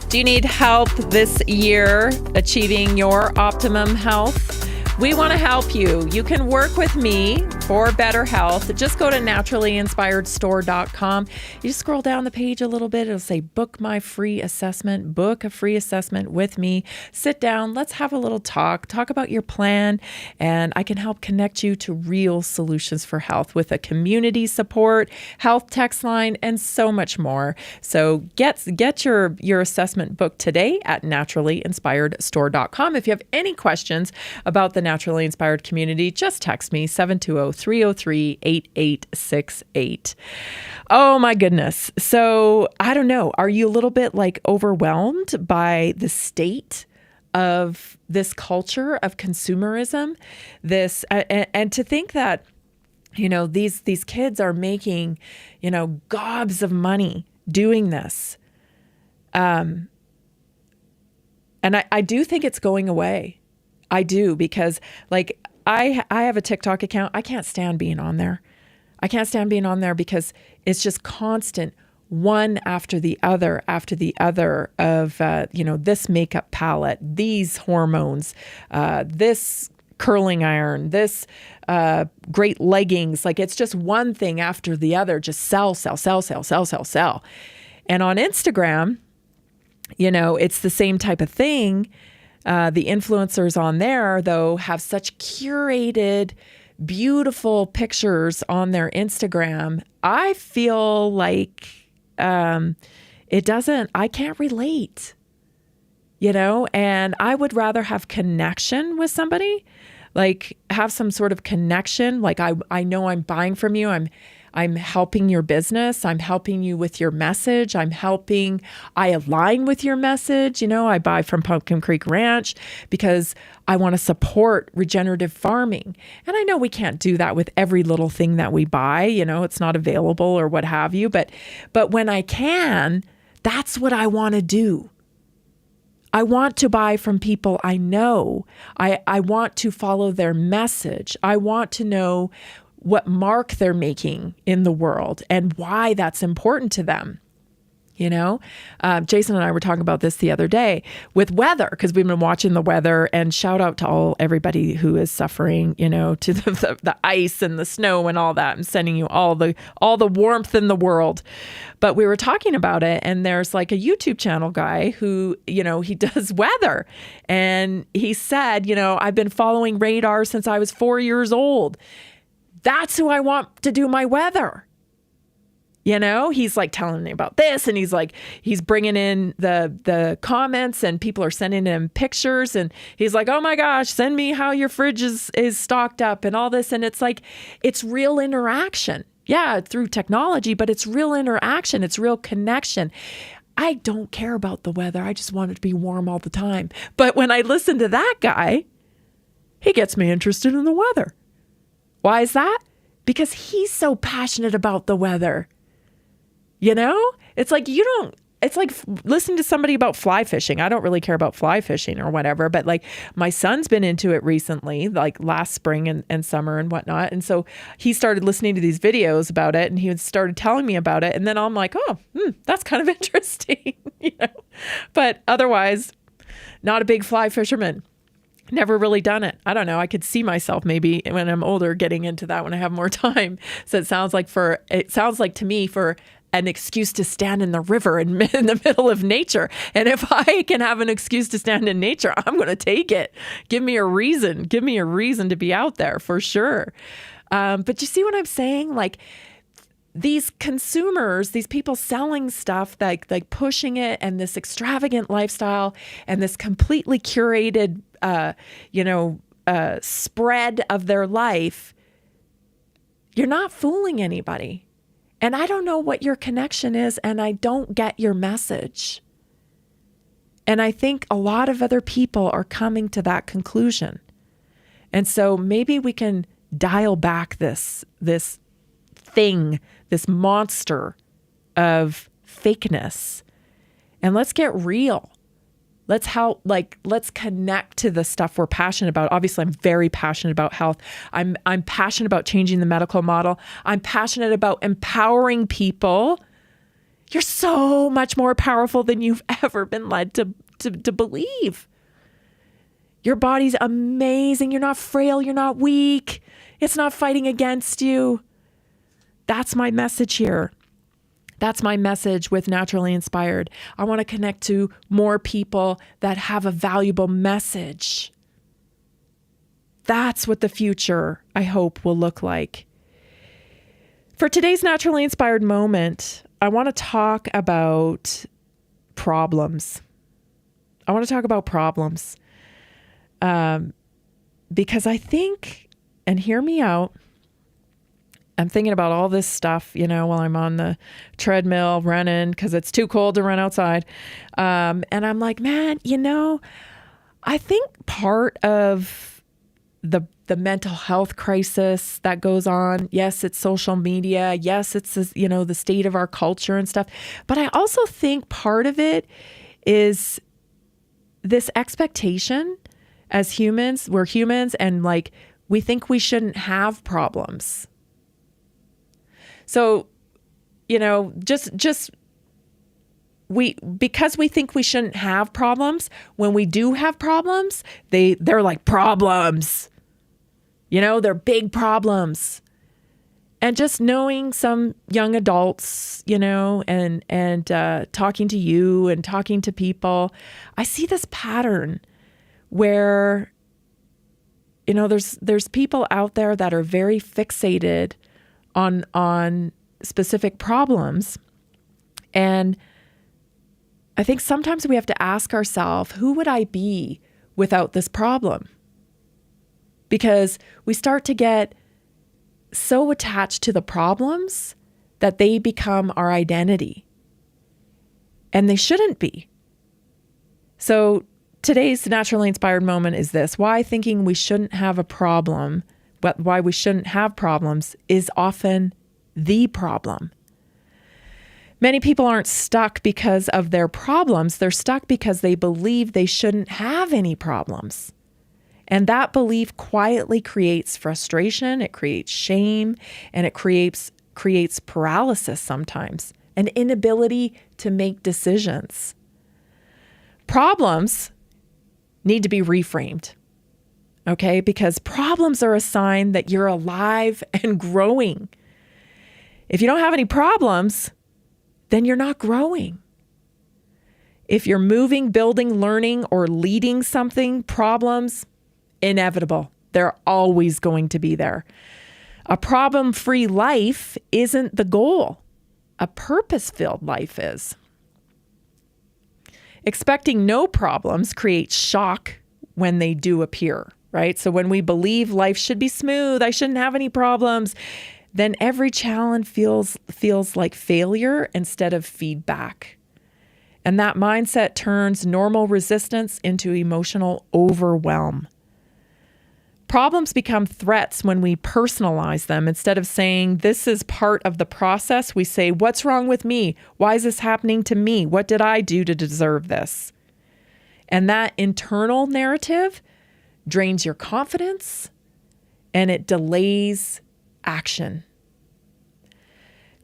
Do you need help this year achieving your optimum health? We want to help you. You can work with me for better health. Just go to naturallyinspiredstore.com. You just scroll down the page a little bit. It'll say book my free assessment. Book a free assessment with me. Sit down. Let's have a little talk about your plan, and I can help connect you to real solutions for health with a community support, health text line, and so much more. So get your assessment booked today at naturallyinspiredstore.com. If you have any questions about the Naturally Inspired community, just text me 720-303-8868. Oh my goodness. So I don't know. Are you a little bit overwhelmed by the state of this culture of consumerism? And to think that, these kids are making, gobs of money doing this. And I do think it's going away. I do, because I have a TikTok account. I can't stand being on there. Because it's just constant, one after the other of, this makeup palette, these hormones, this curling iron, this great leggings. It's just one thing after the other, just sell. And on Instagram, it's the same type of thing. The influencers on there, though, have such curated, beautiful pictures on their Instagram. I feel like I can't relate, and I would rather have connection with somebody, have some sort of connection. I know I'm buying from you. I'm helping your business. I'm helping you with your message. I align with your message. I buy from Pumpkin Creek Ranch because I want to support regenerative farming. And I know we can't do that with every little thing that we buy. It's not available or what have you. But when I can, that's what I want to do. I want to buy from people I know. I want to follow their message. I want to know what mark they're making in the world and why that's important to them. Jason and I were talking about this the other day with weather, because we've been watching the weather, and shout out to everybody who is suffering, to the ice and the snow and all that. I'm sending you all the warmth in the world. But we were talking about it, and there's a YouTube channel guy who, he does weather. And he said, I've been following radar since I was 4 years old. That's who I want to do my weather. He's telling me about this, and he's bringing in the comments, and people are sending him pictures, and he's like, oh my gosh, send me how your fridge is stocked up and all this. And it's it's real interaction. Yeah, through technology, but it's real interaction. It's real connection. I don't care about the weather. I just want it to be warm all the time. But when I listen to that guy, he gets me interested in the weather. Why is that? Because he's so passionate about the weather. It's listening to somebody about fly fishing. I don't really care about fly fishing or whatever, but my son's been into it recently, last spring and summer and whatnot. And so he started listening to these videos about it, and he started telling me about it. And then I'm like, that's kind of interesting, but otherwise not a big fly fisherman. Never really done it. I don't know. I could see myself maybe when I'm older getting into that when I have more time. So it sounds like to me for an excuse to stand in the river in the middle of nature. And if I can have an excuse to stand in nature, I'm going to take it. Give me a reason. Give me a reason to be out there for sure. But you see what I'm saying? These consumers, these people selling stuff, pushing it, and this extravagant lifestyle and this completely curated, spread of their life, you're not fooling anybody. And I don't know what your connection is, and I don't get your message. And I think a lot of other people are coming to that conclusion. And so maybe we can dial back this thing, this monster of fakeness, and let's get real. Let's connect to the stuff we're passionate about. Obviously, I'm very passionate about health. I'm passionate about changing the medical model. I'm passionate about empowering people. You're so much more powerful than you've ever been led to believe. Your body's amazing. You're not frail. You're not weak. It's not fighting against you. That's my message here. That's my message with Naturally Inspired. I want to connect to more people that have a valuable message. That's what the future, I hope, will look like. For today's Naturally Inspired moment, I want to talk about problems. Because I think, and hear me out, I'm thinking about all this stuff, while I'm on the treadmill running because it's too cold to run outside. And I'm like, man, I think part of the mental health crisis that goes on, yes, it's social media. Yes, it's, the state of our culture and stuff. But I also think part of it is this expectation as humans. We're humans, and we think we shouldn't have problems. So, because we think we shouldn't have problems, when we do have problems, they're like problems. They're big problems. And just knowing some young adults, and talking to you and talking to people, I see this pattern where, there's people out there that are very fixated on specific problems. And I think sometimes we have to ask ourselves, who would I be without this problem? Because we start to get so attached to the problems that they become our identity. And they shouldn't be. So today's Naturally Inspired moment is this: why thinking we shouldn't have a problem, but why we shouldn't have problems, is often the problem. Many people aren't stuck because of their problems. They're stuck because they believe they shouldn't have any problems. And that belief quietly creates frustration, it creates shame, and it creates paralysis sometimes, an inability to make decisions. Problems need to be reframed. Okay, because problems are a sign that you're alive and growing. If you don't have any problems, then you're not growing. If you're moving, building, learning, or leading something, problems, inevitable. They're always going to be there. A problem-free life isn't the goal. A purpose-filled life is. Expecting no problems creates shock when they do appear. Right? So when we believe life should be smooth, I shouldn't have any problems, then every challenge feels like failure instead of feedback. And that mindset turns normal resistance into emotional overwhelm. Problems become threats when we personalize them. Instead of saying, this is part of the process, we say, what's wrong with me? Why is this happening to me? What did I do to deserve this? And that internal narrative drains your confidence and it delays action.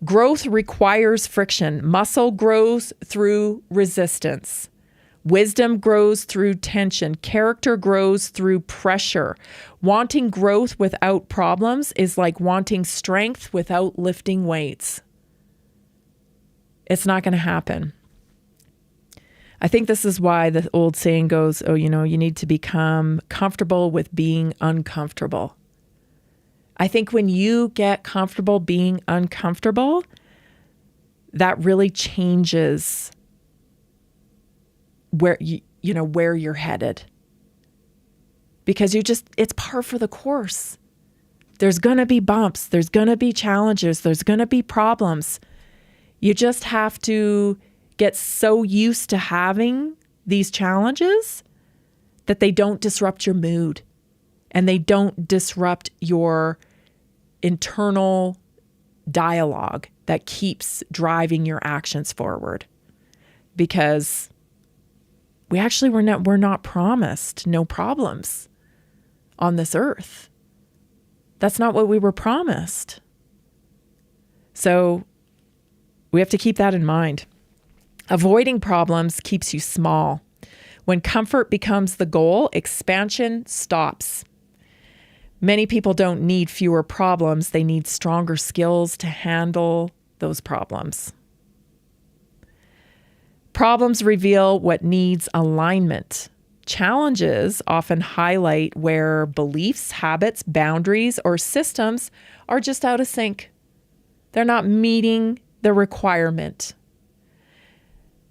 Growth requires friction. Muscle grows through resistance. Wisdom grows through tension. Character grows through pressure. Wanting growth without problems is like wanting strength without lifting weights. It's not going to happen. I think this is why the old saying goes, you need to become comfortable with being uncomfortable. I think when you get comfortable being uncomfortable, that really changes where where you're headed. Because it's par for the course There's going to be bumps. There's going to be challenges. There's going to be problems. You just have to get so used to having these challenges that they don't disrupt your mood and they don't disrupt your internal dialogue that keeps driving your actions forward. Because we're not promised no problems on this earth. That's not what we were promised. So we have to keep that in mind. Avoiding problems keeps you small. When comfort becomes the goal, expansion stops. Many people don't need fewer problems. They need stronger skills to handle those problems. Problems reveal what needs alignment. Challenges often highlight where beliefs, habits, boundaries, or systems are just out of sync. They're not meeting the requirement.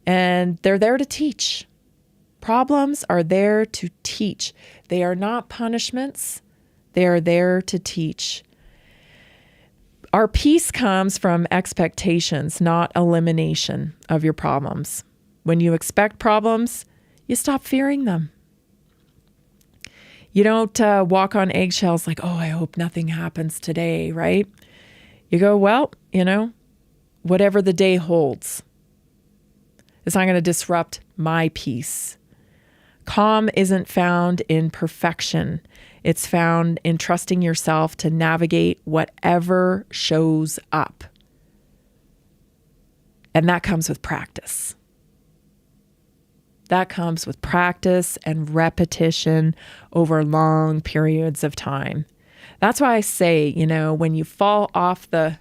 And they're there to teach. Problems are there to teach. They are not punishments. They are there to teach. Our peace comes from expectations, not elimination of your problems. When you expect problems, you stop fearing them. You don't walk on eggshells like, oh, I hope nothing happens today, right? You go, well, whatever the day holds, it's not going to disrupt my peace. Calm isn't found in perfection. It's found in trusting yourself to navigate whatever shows up. And that comes with practice. That comes with practice and repetition over long periods of time. That's why I say, when you fall off the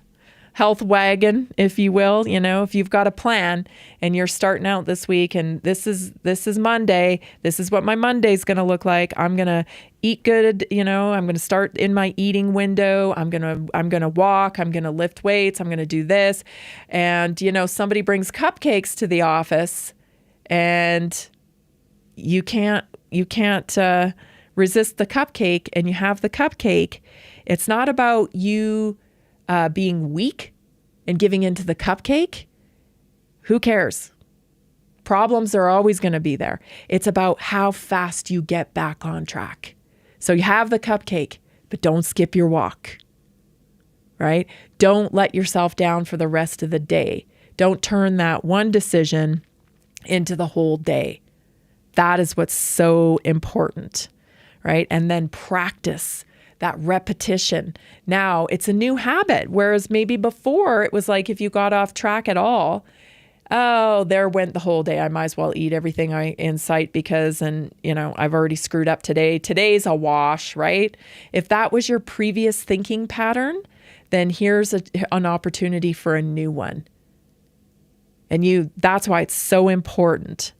health wagon, if you will, if you've got a plan and you're starting out this week and this is Monday, this is what my Monday's going to look like. I'm going to eat good, I'm going to start in my eating window. I'm going to walk, I'm going to lift weights, I'm going to do this. And somebody brings cupcakes to the office and you can't resist the cupcake and you have the cupcake. It's not about you being weak and giving into the cupcake. Who cares? Problems are always going to be there. It's about how fast you get back on track. So you have the cupcake, but don't skip your walk, right? Don't let yourself down for the rest of the day. Don't turn that one decision into the whole day. That is what's so important, right? And then practice that repetition. Now it's a new habit, whereas maybe before it was like if you got off track at all, oh, there went the whole day. I might as well eat everything in sight because, I've already screwed up today. Today's a wash, right? If that was your previous thinking pattern, then here's an opportunity for a new one. And that's why it's so important.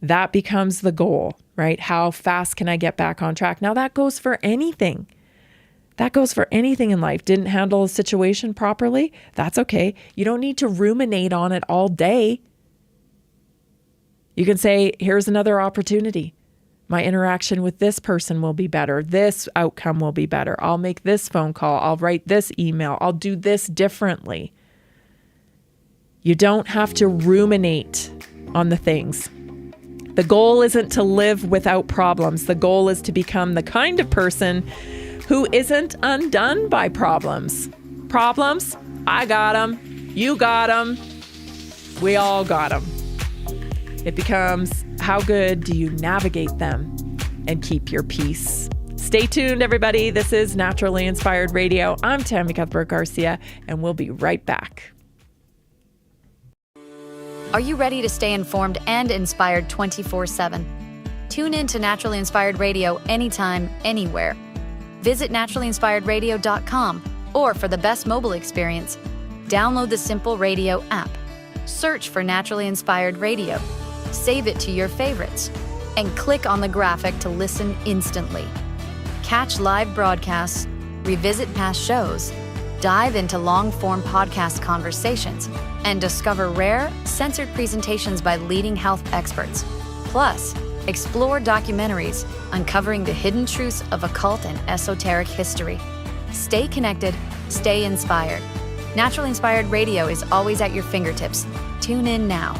That becomes the goal, right? How fast can I get back on track? Now that goes for anything. That goes for anything in life. Didn't handle a situation properly? That's okay. You don't need to ruminate on it all day. You can say, here's another opportunity. My interaction with this person will be better. This outcome will be better. I'll make this phone call. I'll write this email. I'll do this differently. You don't have to ruminate on the things. The goal isn't to live without problems. The goal is to become the kind of person who isn't undone by problems. Problems, I got them. You got them. We all got them. It becomes, how good do you navigate them and keep your peace? Stay tuned, everybody. This is Naturally Inspired Radio. I'm Tammy Cuthbert-Garcia, and we'll be right back. Are you ready to stay informed and inspired 24/7? Tune in to Naturally Inspired Radio anytime, anywhere. Visit naturallyinspiredradio.com, or for the best mobile experience, download the Simple Radio app. Search for Naturally Inspired Radio, save it to your favorites, and click on the graphic to listen instantly. Catch live broadcasts, revisit past shows, dive into long-form podcast conversations, and discover rare, censored presentations by leading health experts. Plus, explore documentaries uncovering the hidden truths of occult and esoteric history. Stay connected, stay inspired. Naturally Inspired Radio is always at your fingertips. Tune in now.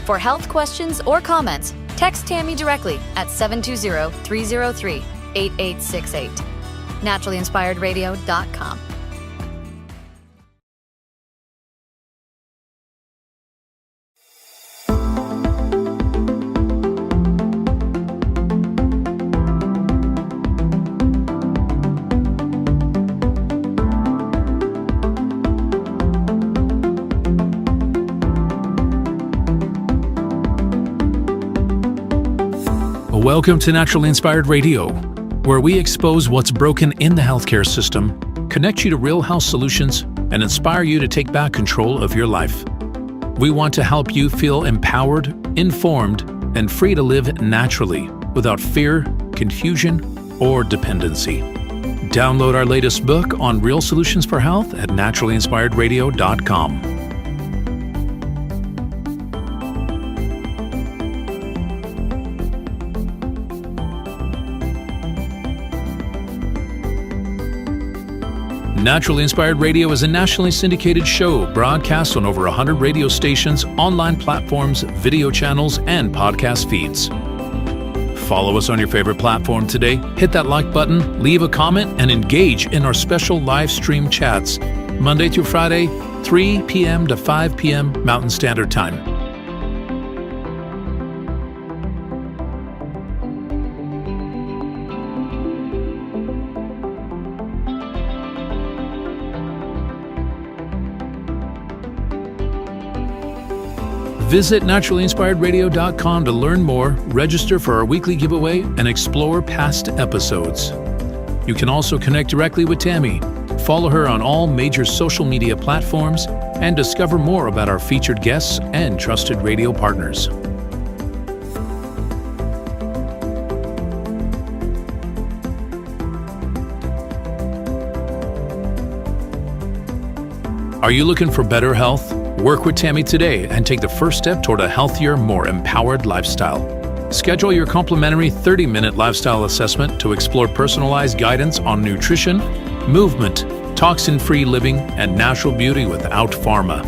For health questions or comments, text Tammy directly at 720-303-8868. NaturallyInspiredRadio.com. Welcome to Naturally Inspired Radio, where we expose what's broken in the healthcare system, connect you to real health solutions, and inspire you to take back control of your life. We want to help you feel empowered, informed, and free to live naturally without fear, confusion, or dependency. Download our latest book on real solutions for health at naturallyinspiredradio.com. Naturally Inspired Radio is a nationally syndicated show broadcast on over 100 radio stations, online platforms, video channels, and podcast feeds. Follow us on your favorite platform today, hit that like button, leave a comment, and engage in our special live stream chats, Monday through Friday, 3 p.m. to 5 p.m. Mountain Standard Time. Visit naturallyinspiredradio.com to learn more, register for our weekly giveaway, and explore past episodes. You can also connect directly with Tammy, follow her on all major social media platforms, and discover more about our featured guests and trusted radio partners. Are you looking for better health? Work with Tammy today and take the first step toward a healthier, more empowered lifestyle. Schedule your complimentary 30-minute lifestyle assessment to explore personalized guidance on nutrition, movement, toxin-free living, and natural beauty without pharma.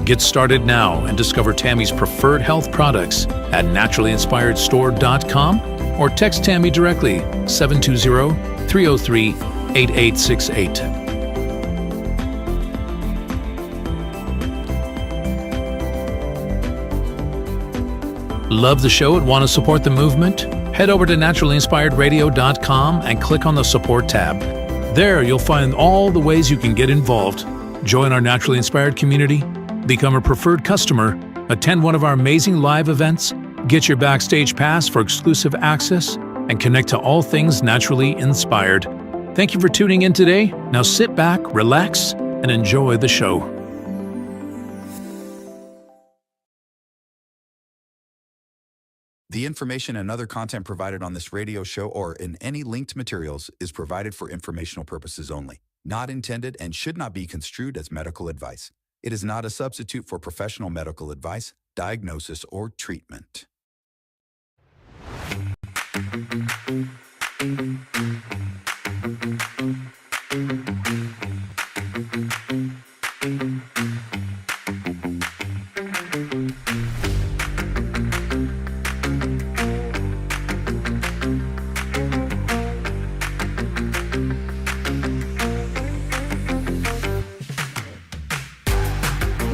Get started now and discover Tammy's preferred health products at naturallyinspiredstore.com or text Tammy directly 720-303-8868. Love the show and want to support the movement? Head over to naturallyinspiredradio.com and click on the support tab. There you'll find all the ways you can get involved. Join our Naturally Inspired community, become a preferred customer, attend one of our amazing live events, get your backstage pass for exclusive access, and connect to all things naturally inspired. Thank you for tuning in today. Now sit back, relax, and enjoy the show. The information and other content provided on this radio show or in any linked materials is provided for informational purposes only, not intended and should not be construed as medical advice. It is not a substitute for professional medical advice, diagnosis, or treatment.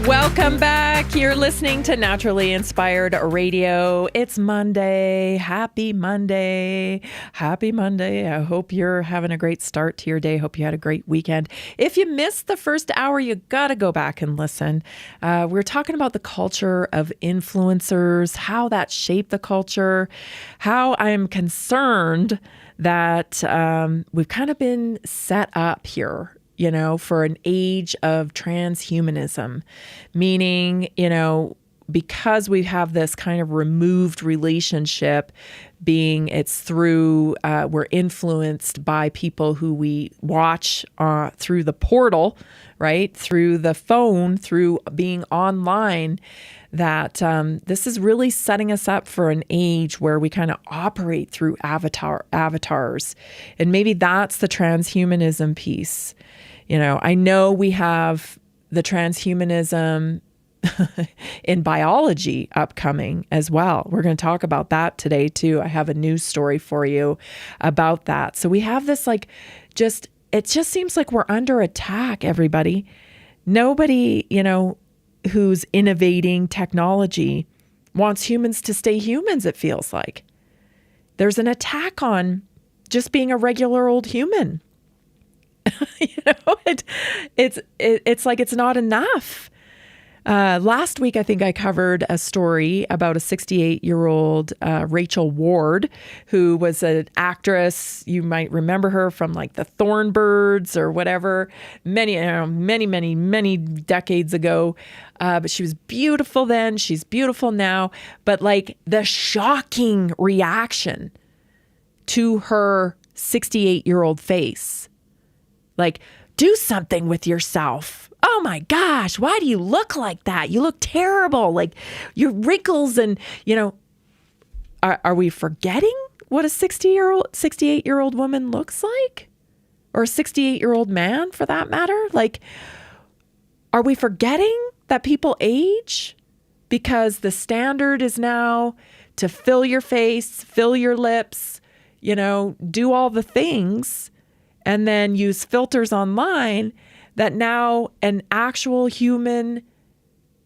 Welcome back. You're listening to Naturally Inspired Radio. It's Monday. Happy Monday. Happy Monday. I hope you're having a great start to your day. Hope you had a great weekend. If you missed the first hour, you got to go back and listen. We're talking about the culture of influencers, how that shaped the culture, how I'm concerned that we've kind of been set up here, you know, for an age of transhumanism, meaning, you know, because we have this kind of removed relationship, being it's through, we're influenced by people who we watch through the portal, right? Through the phone, through being online, that this is really setting us up for an age where we kind of operate through avatars. And maybe that's the transhumanism piece. You know, I know we have the transhumanism in biology upcoming as well. We're going to talk about that today too. I have a news story for you about that. So we have this it just seems like we're under attack, everybody. Nobody, who's innovating technology wants humans to stay humans, it feels like. There's an attack on just being a regular old human. It's like it's not enough. Last week, I think I covered a story about a 68-year-old Rachel Ward, who was an actress. You might remember her from like the Thornbirds or whatever, many decades ago. But she was beautiful then. She's beautiful now. But like the shocking reaction to her 68-year-old face, like, do something with yourself. Oh my gosh, why do you look like that? You look terrible. Like your wrinkles and, are we forgetting what a 68-year-old woman looks like? Or a 68-year-old man for that matter? Like, are we forgetting that people age? Because the standard is now to fill your face, fill your lips, do all the things, and then use filters online, that now an actual human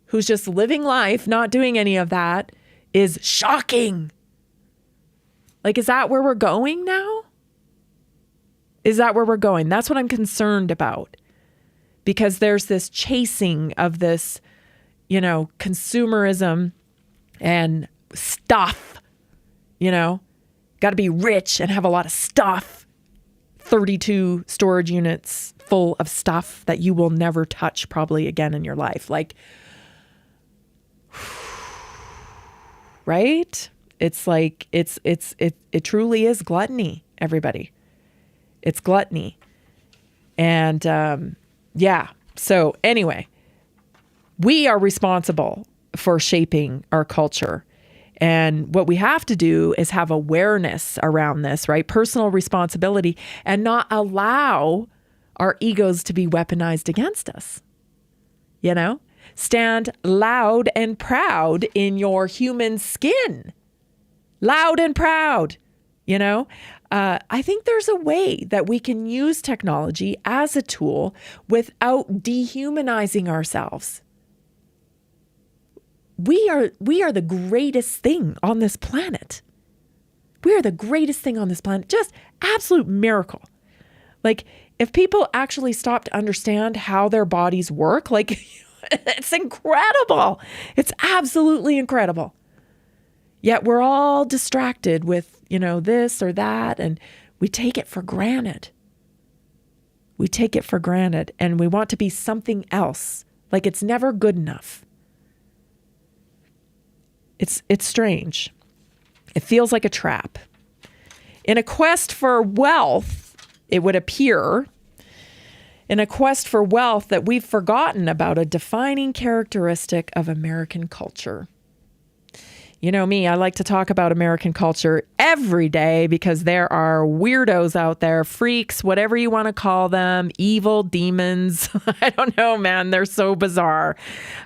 who's just living life, not doing any of that, is shocking. Like, is that where we're going now? Is that where we're going? That's what I'm concerned about. Because there's this chasing of this, consumerism and stuff, got to be rich and have a lot of stuff. 32 storage units full of stuff that you will never touch probably again in your life. Like, right? It's like, it truly is gluttony, everybody. It's gluttony. And, yeah. So anyway, we are responsible for shaping our culture. And what we have to do is have awareness around this, right? Personal responsibility, and not allow our egos to be weaponized against us. Stand loud and proud in your human skin. Loud and proud, I think there's a way that we can use technology as a tool without dehumanizing ourselves. We are the greatest thing on this planet. We are the greatest thing on this planet. Just absolute miracle. Like, if people actually stop to understand how their bodies work, like, it's incredible. It's absolutely incredible. Yet we're all distracted with, this or that, and we take it for granted. We take it for granted, and we want to be something else. Like, it's never good enough. It's strange. It feels like a trap. In a quest for wealth, it would appear, in a quest for wealth, that we've forgotten about a defining characteristic of American culture. You know me, I like to talk about American culture every day because there are weirdos out there, freaks, whatever you want to call them, evil demons. I don't know, man. They're so bizarre.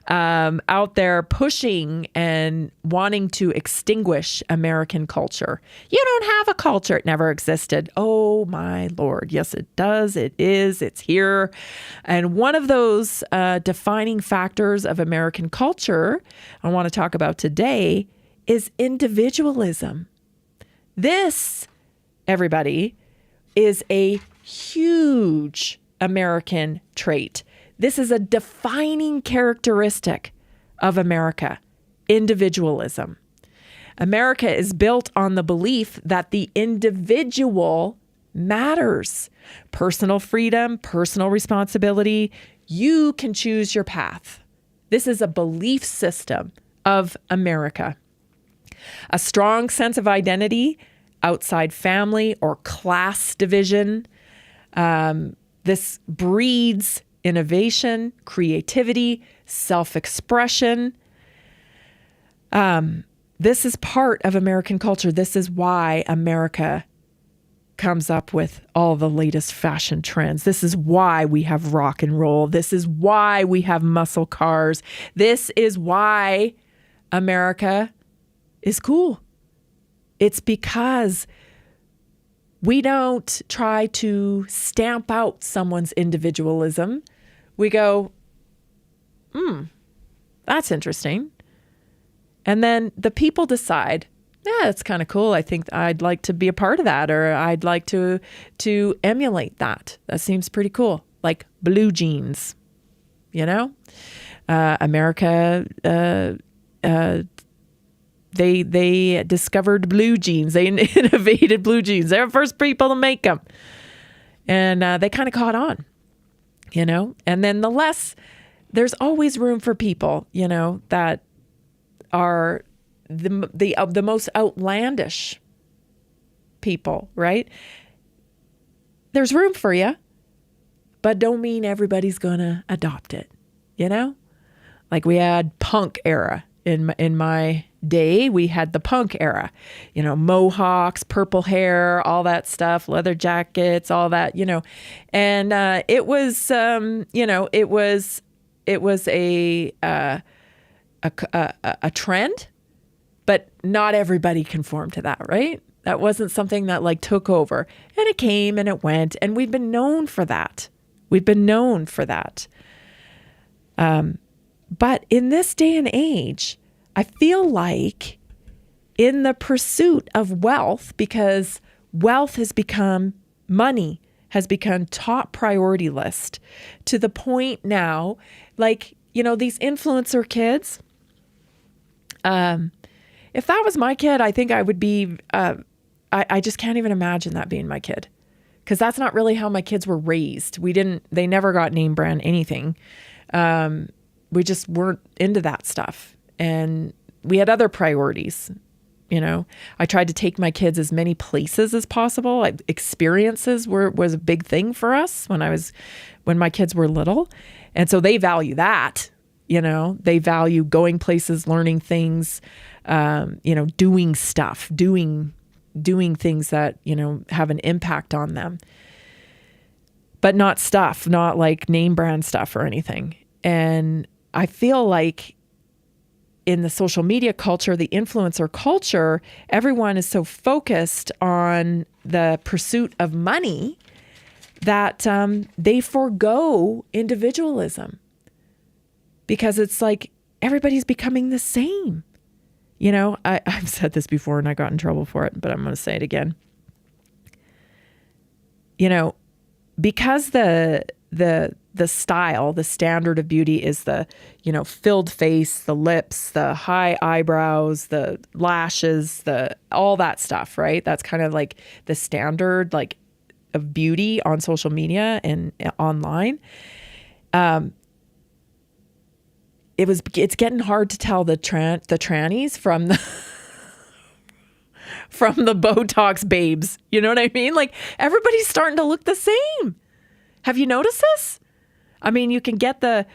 Out there pushing and wanting to extinguish American culture. You don't have a culture. It never existed. Oh, my Lord. Yes, it does. It is. It's here. And one of those defining factors of American culture I want to talk about today is individualism. This, everybody, is a huge American trait. This is a defining characteristic of America, individualism. America is built on the belief that the individual matters. Personal freedom, personal responsibility. You can choose your path. This is a belief system of America. A strong sense of identity outside family or class division. This breeds innovation, creativity, self-expression. This is part of American culture. This is why America comes up with all the latest fashion trends. This is why we have rock and roll. This is why we have muscle cars. This is why America is cool. It's because we don't try to stamp out someone's individualism. We go, that's interesting. And then the people decide, yeah, that's kind of cool. I think I'd like to be a part of that, or I'd like to emulate that. That seems pretty cool. Like blue jeans, you know? America, they discovered blue jeans. They innovated blue jeans. They're the first people to make them. And they kind of caught on, you know? And then there's always room for people, you know, that are the most outlandish people, right? There's room for you, but don't mean everybody's gonna adopt it, you know? Like we had punk era in my day. We had the punk era, you know, mohawks, purple hair, all that stuff, leather jackets, all that, you know. And it was, you know, it was a trend. But not everybody conformed to that, right? That wasn't something that like took over. And it came and it went. And we've been known for that. We've been known for that. But in this day and age, I feel like in the pursuit of wealth, because wealth has become, money has become top priority list to the point now, like, you know, these influencer kids, if that was my kid, I think I would be, I just can't even imagine that being my kid. Because that's not really how my kids were raised. They never got name brand anything. We just weren't into that stuff. And we had other priorities, you know. I tried to take my kids as many places as possible. Experiences was a big thing for us when my kids were little. And so they value that. You know, they value going places, learning things, you know, doing stuff, doing things that, you know, have an impact on them, but not like name brand stuff or anything. And I feel like in the social media culture, the influencer culture, everyone is so focused on the pursuit of money that they forego individualism. Because it's like everybody's becoming the same. You know, I've said this before and I got in trouble for it, but I'm going to say it again. You know, because the style, the standard of beauty is the, you know, filled face, the lips, the high eyebrows, the lashes, all that stuff, right? That's kind of like the standard, like, of beauty on social media and online. It's getting hard to tell the trannies from the Botox babes. You know what I mean? Like everybody's starting to look the same. Have you noticed this? I mean, you can get the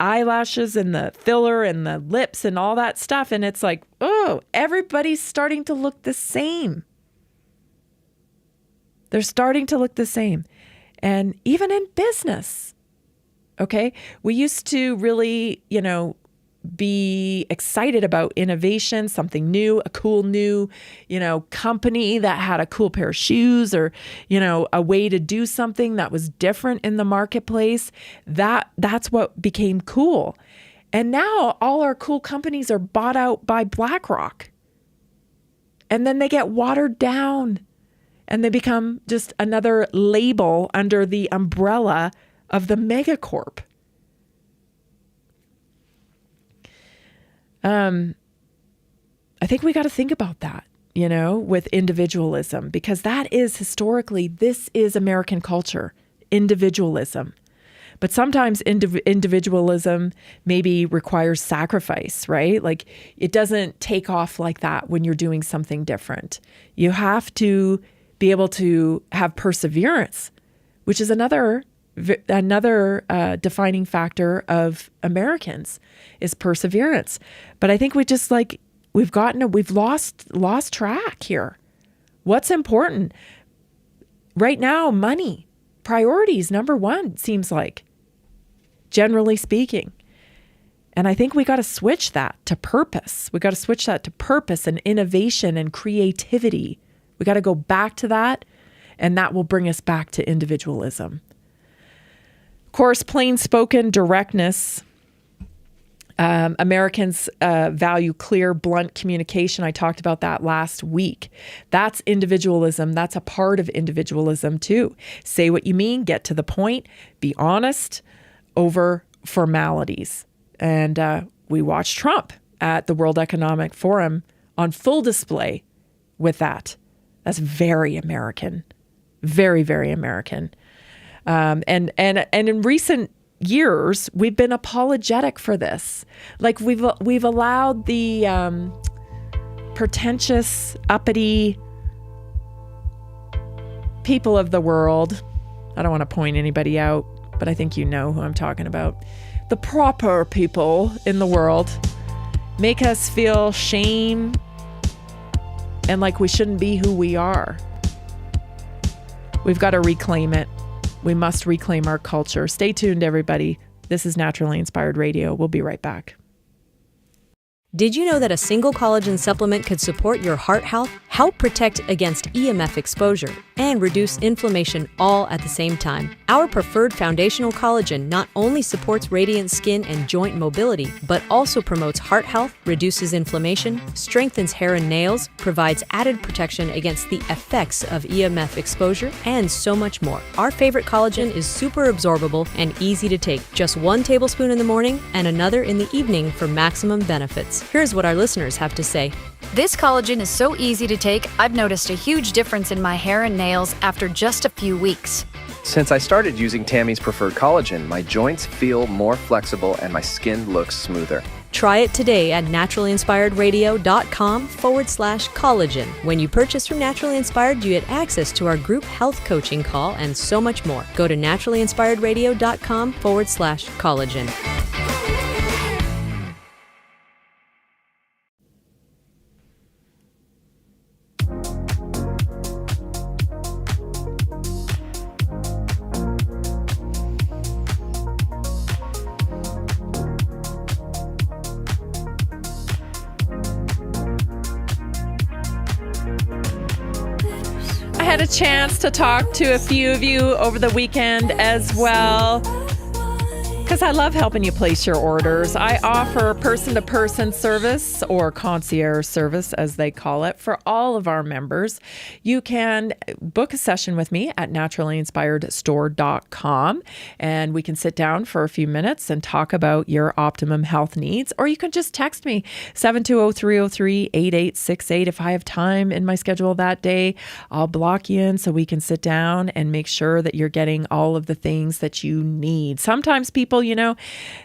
eyelashes and the filler and the lips and all that stuff, and it's like, oh, everybody's starting to look the same. They're starting to look the same. And even in business. Okay. We used to really, you know, be excited about innovation, something new, a cool new, you know, company that had a cool pair of shoes or, you know, a way to do something that was different in the marketplace. That's what became cool. And now all our cool companies are bought out by BlackRock. And then they get watered down and they become just another label under the umbrella of the megacorp. I think we got to think about that, you know, with individualism, because that is historically, this is American culture, individualism. But sometimes individualism maybe requires sacrifice, right? Like it doesn't take off like that when you're doing something different. You have to be able to have perseverance, which is another another defining factor of Americans is perseverance. But I think we've lost track here. What's important right now? Money, priorities, number one, seems like, generally speaking. And I think we got to switch that to purpose. We got to switch that to purpose and innovation and creativity. We got to go back to that, and that will bring us back to individualism. Of course, plain spoken directness. Americans value clear, blunt communication. I talked about that last week. That's individualism. That's a part of individualism too. Say what you mean, get to the point, be honest over formalities. And we watched Trump at the World Economic Forum on full display with that. That's very American, very, very American. And in recent years, we've been apologetic for this. Like we've allowed the pretentious, uppity people of the world. I don't want to point anybody out, but I think you know who I'm talking about. The proper people in the world make us feel shame and like we shouldn't be who we are. We've got to reclaim it. We must reclaim our culture. Stay tuned, everybody. This is Naturally Inspired Radio. We'll be right back. Did you know that a single collagen supplement could support your heart health, help protect against EMF exposure, and reduce inflammation all at the same time? Our preferred foundational collagen not only supports radiant skin and joint mobility, but also promotes heart health, reduces inflammation, strengthens hair and nails, provides added protection against the effects of EMF exposure, and so much more. Our favorite collagen is super absorbable and easy to take. Just 1 tablespoon in the morning and another in the evening for maximum benefits. Here's what our listeners have to say. This collagen is so easy to take, I've noticed a huge difference in my hair and nails after just a few weeks. Since I started using Tammy's preferred collagen, my joints feel more flexible and my skin looks smoother. Try it today at naturallyinspiredradio.com/collagen. When you purchase from Naturally Inspired, you get access to our group health coaching call and so much more. Go to naturallyinspiredradio.com/collagen. Had a chance to talk to a few of you over the weekend as well, because I love helping you place your orders. I offer person-to-person service, or concierge service as they call it, for all of our members. You can book a session with me at naturallyinspiredstore.com, and we can sit down for a few minutes and talk about your optimum health needs, or you can just text me 720-303-8868. If I have time in my schedule that day, I'll block you in so we can sit down and make sure that you're getting all of the things that you need. Sometimes people, they don't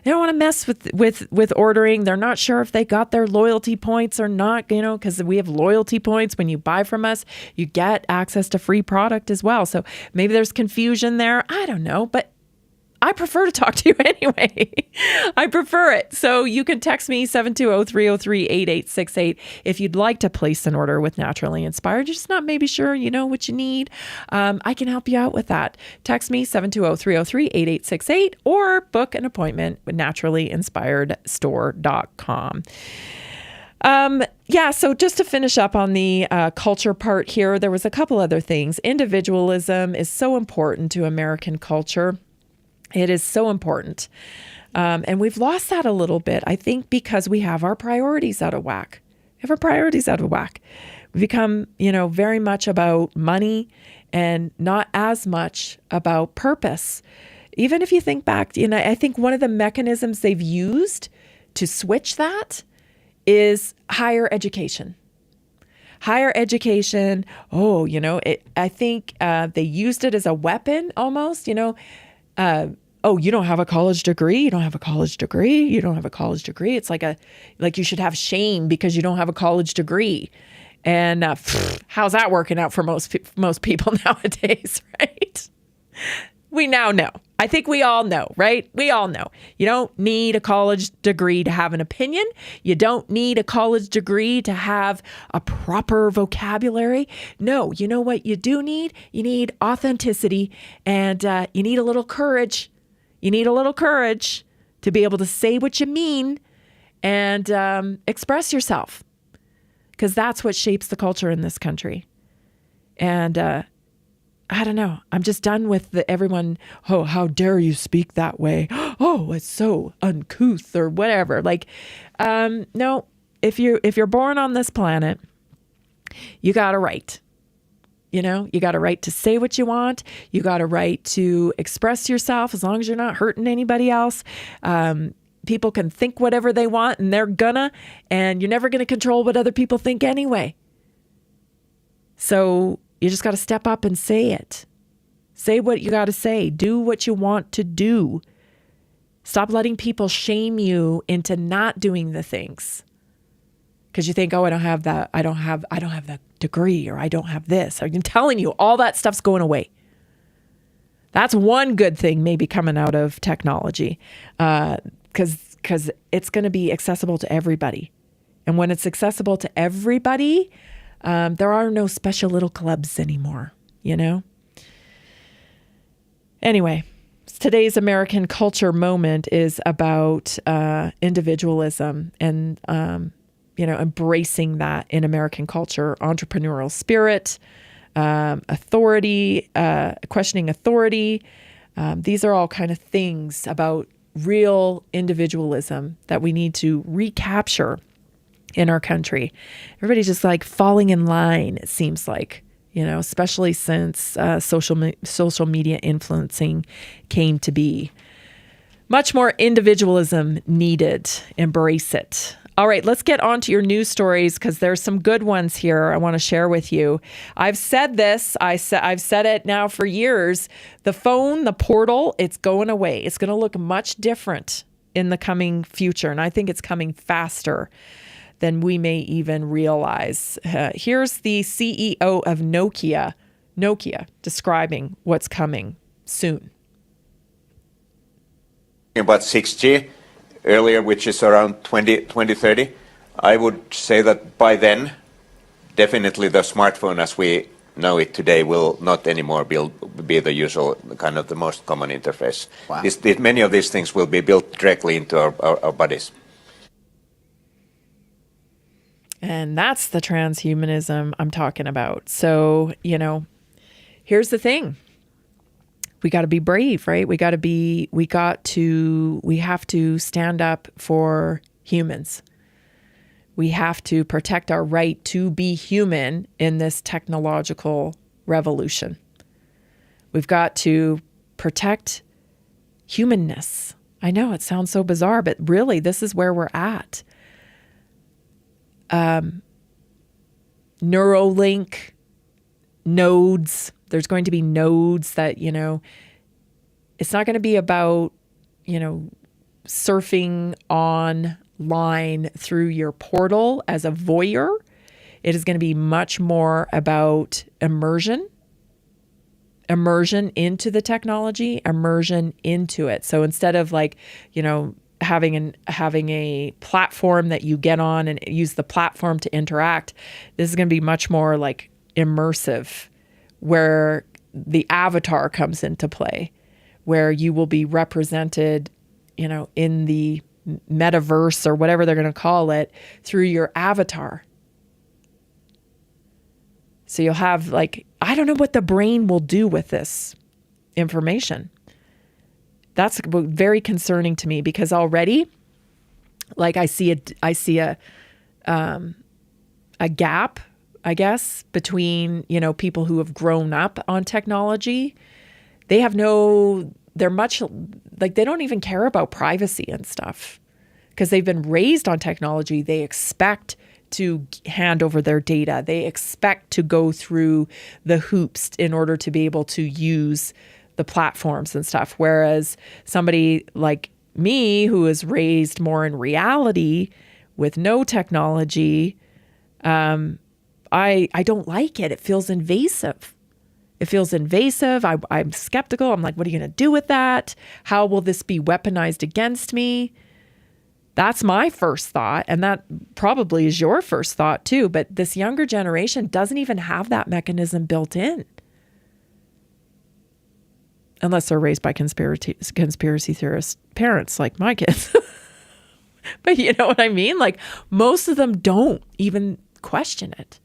want to mess with ordering. They're not sure if they got their loyalty points or not, because we have loyalty points. When you buy from us, you get access to free product as well. So maybe there's confusion there. I don't know, but I prefer to talk to you anyway. I prefer it. So you can text me 720-303-8868 if you'd like to place an order with Naturally Inspired. You're just not maybe sure you know what you need. I can help you out with that. Text me 720-303-8868 or book an appointment with naturallyinspiredstore.com. So just to finish up on the culture part here, there was a couple other things. Individualism is so important to American culture. It is so important. And we've lost that a little bit, I think, because we have our priorities out of whack. We've become, very much about money and not as much about purpose. Even if you think back, I think one of the mechanisms they've used to switch that is higher education. Higher education, I think they used it as a weapon almost, you don't have a college degree. You don't have a college degree. You don't have a college degree. It's like you should have shame because you don't have a college degree. And how's that working out for most people nowadays, right? We now know. I think we all know, right? We all know. You don't need a college degree to have an opinion. You don't need a college degree to have a proper vocabulary. No, you know what you do need? You need authenticity, and you need a little courage. You need a little courage to be able to say what you mean and express yourself, because that's what shapes the culture in this country. And I don't know. I'm just done with everyone. Oh, how dare you speak that way? Oh, it's so uncouth or whatever. Like, no. If you're born on this planet, you got a right. You know, you got a right to say what you want. You got a right to express yourself as long as you're not hurting anybody else. People can think whatever they want, and they're gonna, and you're never gonna control what other people think anyway. So you just got to step up and say it. Say what you got to say. Do what you want to do. Stop letting people shame you into not doing the things. Because you think, oh, I don't have that. I don't have that degree, or I don't have this. I'm telling you, all that stuff's going away. That's one good thing maybe coming out of technology, because it's going to be accessible to everybody. And when it's accessible to everybody, there are no special little clubs anymore, you know? Anyway, today's American culture moment is about individualism and, embracing that in American culture, entrepreneurial spirit, authority, questioning authority. These are all kind of things about real individualism that we need to recapture in our country. Everybody's just like falling in line, it seems like, especially since social media influencing came to be. Much more individualism needed. Embrace it. All right, let's get on to your news stories, because there's some good ones here I want to share with you. I've said this. I've said it now for years. The phone, the portal, it's going away. It's going to look much different in the coming future, and I think it's coming faster than we may even realize. Here's the CEO of Nokia describing what's coming soon. About 6G earlier, which is around 2030, I would say that by then, definitely the smartphone as we know it today will not anymore be the usual kind of the most common interface. Wow. Many of these things will be built directly into our bodies. And that's the transhumanism I'm talking about. So, here's the thing. We got to be brave, right? We have to stand up for humans. We have to protect our right to be human in this technological revolution. We've got to protect humanness. I know it sounds so bizarre, but really this is where we're at. Neuralink, nodes. There's going to be nodes that, it's not going to be about, surfing online through your portal as a voyeur. It is going to be much more about immersion into the technology, immersion into it. So instead of having a platform that you get on and use the platform to interact, this is going to be much more like immersive, where the avatar comes into play, where you will be represented, in the metaverse or whatever they're going to call it, through your avatar. So you'll have I don't know what the brain will do with this information. That's very concerning to me, because already, I see a gap, I guess, between, people who have grown up on technology. They don't even care about privacy and stuff, because they've been raised on technology. They expect to hand over their data. They expect to go through the hoops in order to be able to use the platforms and stuff. Whereas somebody like me, who is raised more in reality with no technology, I don't like it. It feels invasive. It feels invasive. I'm skeptical. I'm like, what are you going to do with that? How will this be weaponized against me? That's my first thought. And that probably is your first thought too. But this younger generation doesn't even have that mechanism built in. Unless they're raised by conspiracy theorist parents like my kids. But you know what I mean? Like, most of them don't even question it.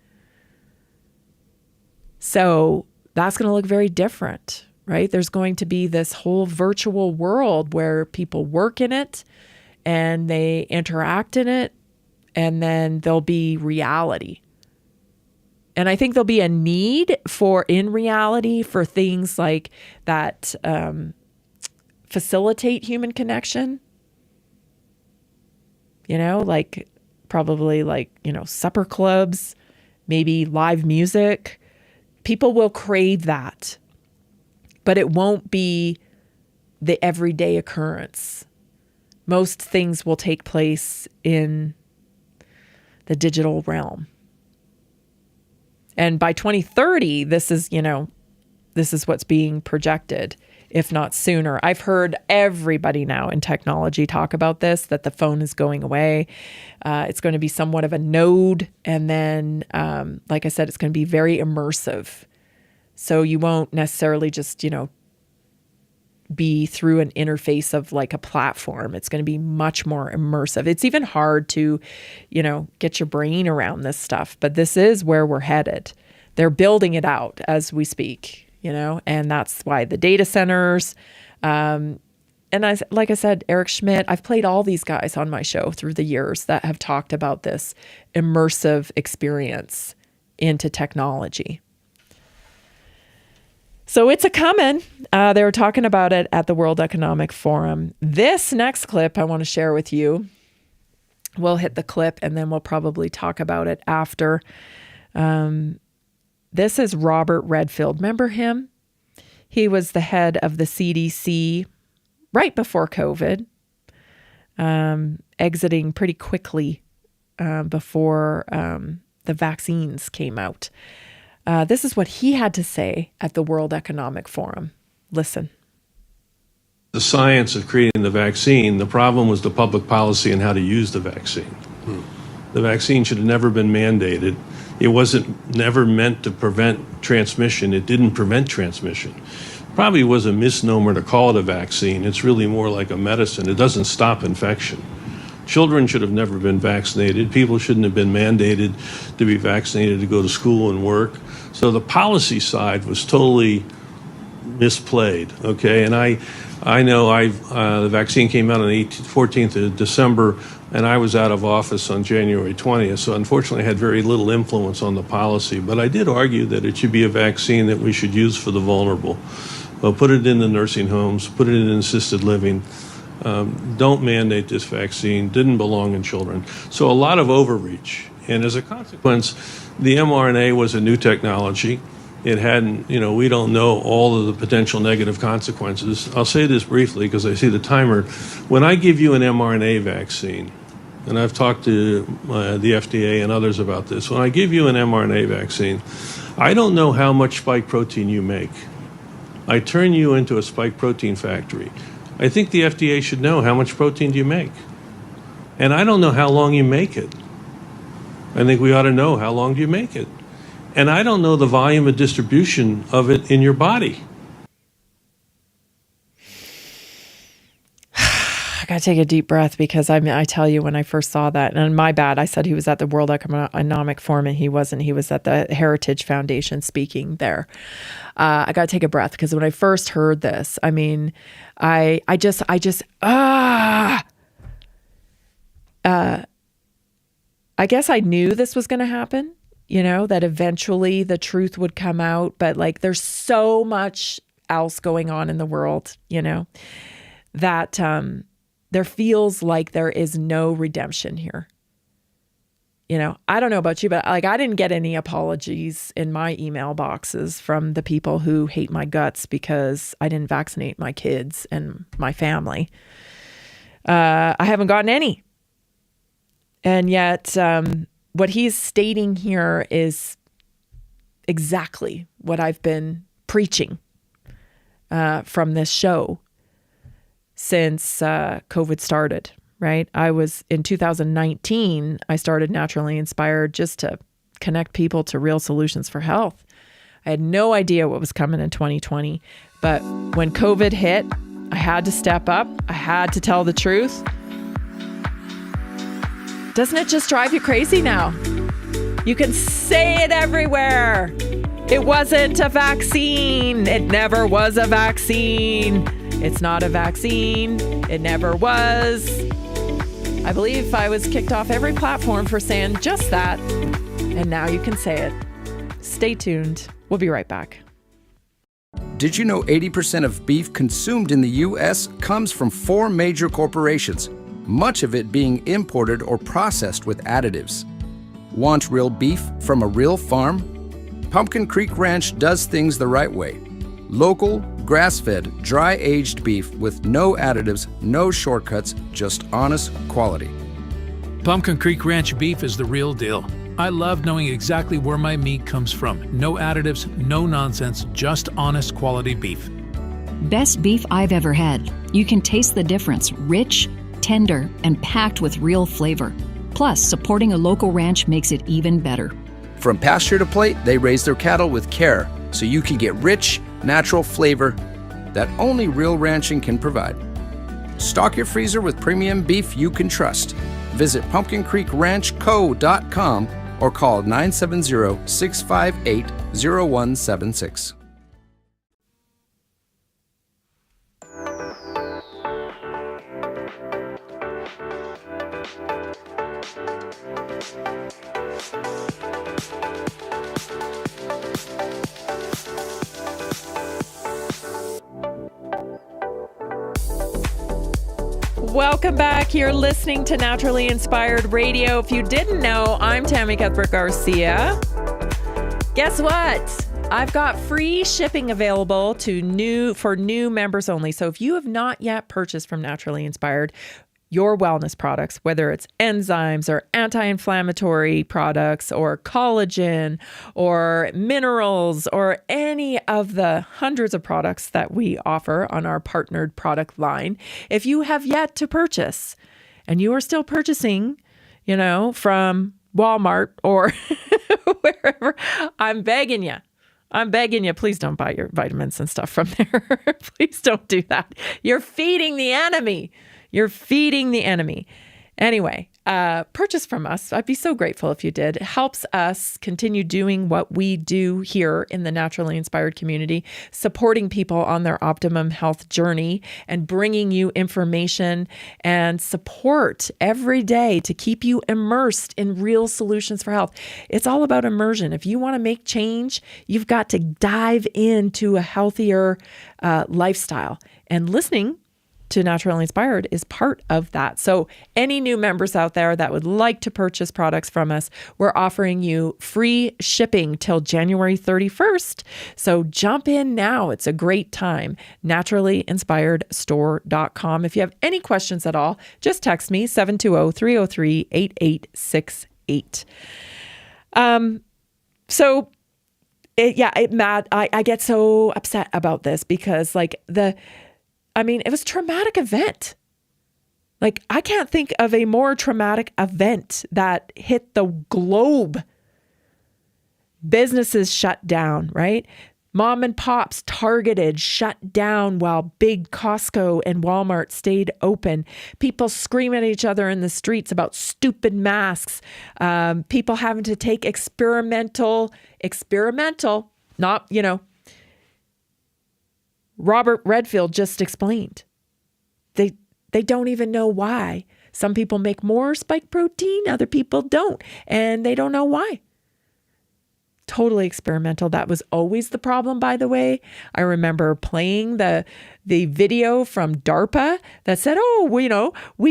So that's going to look very different, right? There's going to be this whole virtual world where people work in it and they interact in it, and then there'll be reality. And I think there'll be a need in reality for things like that facilitate human connection. You know, like probably like, you know, supper clubs, maybe live music. People will crave that, but it won't be the everyday occurrence. Most things will take place in the digital realm. And by 2030, this is what's being projected, if not sooner. I've heard everybody now in technology talk about this, that the phone is going away. It's going to be somewhat of a node. And then, like I said, it's going to be very immersive. So you won't necessarily just, be through an interface of like a platform. It's going to be much more immersive. It's even hard to, get your brain around this stuff, but this is where we're headed. They're building it out as we speak, and that's why the data centers, like I said, Eric Schmidt, I've played all these guys on my show through the years that have talked about this immersive experience into technology. So it's a coming. They were talking about it at the World Economic Forum. This next clip I want to share with you. We'll hit the clip and then we'll probably talk about it after. This is Robert Redfield. Remember him? He was the head of the CDC right before COVID, exiting pretty quickly before the vaccines came out. This is what he had to say at the World Economic Forum. Listen. The science of creating the vaccine, the problem was the public policy and how to use the vaccine. The vaccine should have never been mandated. It wasn't never meant to prevent transmission. It didn't prevent transmission. Probably was a misnomer to call it a vaccine. It's really more like a medicine. It doesn't stop infection. Children should have never been vaccinated. People shouldn't have been mandated to be vaccinated to go to school and work. So the policy side was totally misplayed, okay? And I know the vaccine came out on the 14th of December, and I was out of office on January 20th. So unfortunately, I had very little influence on the policy. But I did argue that it should be a vaccine that we should use for the vulnerable. Well, put it in the nursing homes, put it in assisted living. Don't mandate this vaccine, didn't belong in children. So a lot of overreach. And as a consequence, the mRNA was a new technology. It hadn't, we don't know all of the potential negative consequences. I'll say this briefly because I see the timer. When I give you an mRNA vaccine, and I've talked to the FDA and others about this, when I give you an mRNA vaccine, I don't know how much spike protein you make. I turn you into a spike protein factory. I think the FDA should know how much protein do you make. And I don't know how long you make it. I think we ought to know how long do you make it. And I don't know the volume of distribution of it in your body. I got to take a deep breath because I tell you, when I first saw that, and my bad, I said he was at the World Economic Forum and he wasn't. He was at the Heritage Foundation speaking there. I got to take a breath because when I first heard this, I guess I knew this was going to happen, that eventually the truth would come out. But like, there's so much else going on in the world, that there feels like there is no redemption here. I don't know about you, but like, I didn't get any apologies in my email boxes from the people who hate my guts because I didn't vaccinate my kids and my family. I haven't gotten any. And yet, what he's stating here is exactly what I've been preaching from this show since COVID started, right? In 2019, I started Naturally Inspired just to connect people to real solutions for health. I had no idea what was coming in 2020, but when COVID hit, I had to step up. I had to tell the truth. Doesn't it just drive you crazy now? You can say it everywhere. It wasn't a vaccine. It never was a vaccine. It's not a vaccine. It never was. I believe I was kicked off every platform for saying just that. And now you can say it. Stay tuned. We'll be right back. Did you know 80% of beef consumed in the U.S. comes from 4 major corporations, much of it being imported or processed with additives? Want real beef from a real farm? Pumpkin Creek Ranch does things the right way. Local, grass-fed, dry-aged beef with no additives, no shortcuts, just honest quality. Pumpkin Creek Ranch beef is the real deal. I love knowing exactly where my meat comes from. No additives, no nonsense, just honest quality beef. Best beef I've ever had. You can taste the difference. Rich, tender, and packed with real flavor. Plus, supporting a local ranch makes it even better. From pasture to plate, they raise their cattle with care, so you can get rich, natural flavor that only real ranching can provide. Stock your freezer with premium beef you can trust. Visit pumpkincreekranchco.com or call 970-658-0176. Welcome back. You're listening to Naturally Inspired Radio. If you didn't know, I'm Tammy Cuthbert Garcia. Guess what? I've got free shipping available for new members only. So if you have not yet purchased from Naturally Inspired your wellness products, whether it's enzymes or anti-inflammatory products or collagen or minerals or any of the hundreds of products that we offer on our partnered product line, if you have yet to purchase and you are still purchasing, from Walmart or wherever, I'm begging you, please don't buy your vitamins and stuff from there. Please don't do that. You're feeding the enemy. Anyway, purchase from us. I'd be so grateful if you did. It helps us continue doing what we do here in the Naturally Inspired community, supporting people on their optimum health journey and bringing you information and support every day to keep you immersed in real solutions for health. It's all about immersion. If you want to make change, you've got to dive into a healthier lifestyle. And listening to Naturally Inspired is part of that. So any new members out there that would like to purchase products from us, we're offering you free shipping till January 31st. So jump in now. It's a great time. naturallyinspiredstore.com. If you have any questions at all, just text me 720-303-8868. I get so upset about this because it was a traumatic event. I can't think of a more traumatic event that hit the globe. Businesses shut down, right? Mom and pops targeted, shut down while big Costco and Walmart stayed open. People screaming at each other in the streets about stupid masks. People having to take experimental, not, Robert Redfield just explained. They don't even know why. Some people make more spike protein, other people don't, and they don't know why. Totally experimental. That was always the problem, by the way. I remember playing the video from DARPA that said, we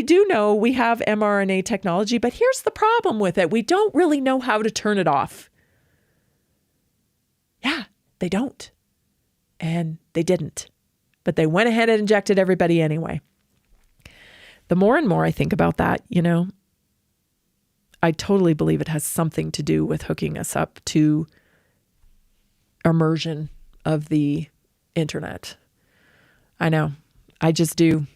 do know we have mRNA technology, but here's the problem with it. We don't really know how to turn it off. Yeah, they don't. And they didn't. But they went ahead and injected everybody anyway. The more and more I think about that, I totally believe it has something to do with hooking us up to immersion of the internet. I know. I just do.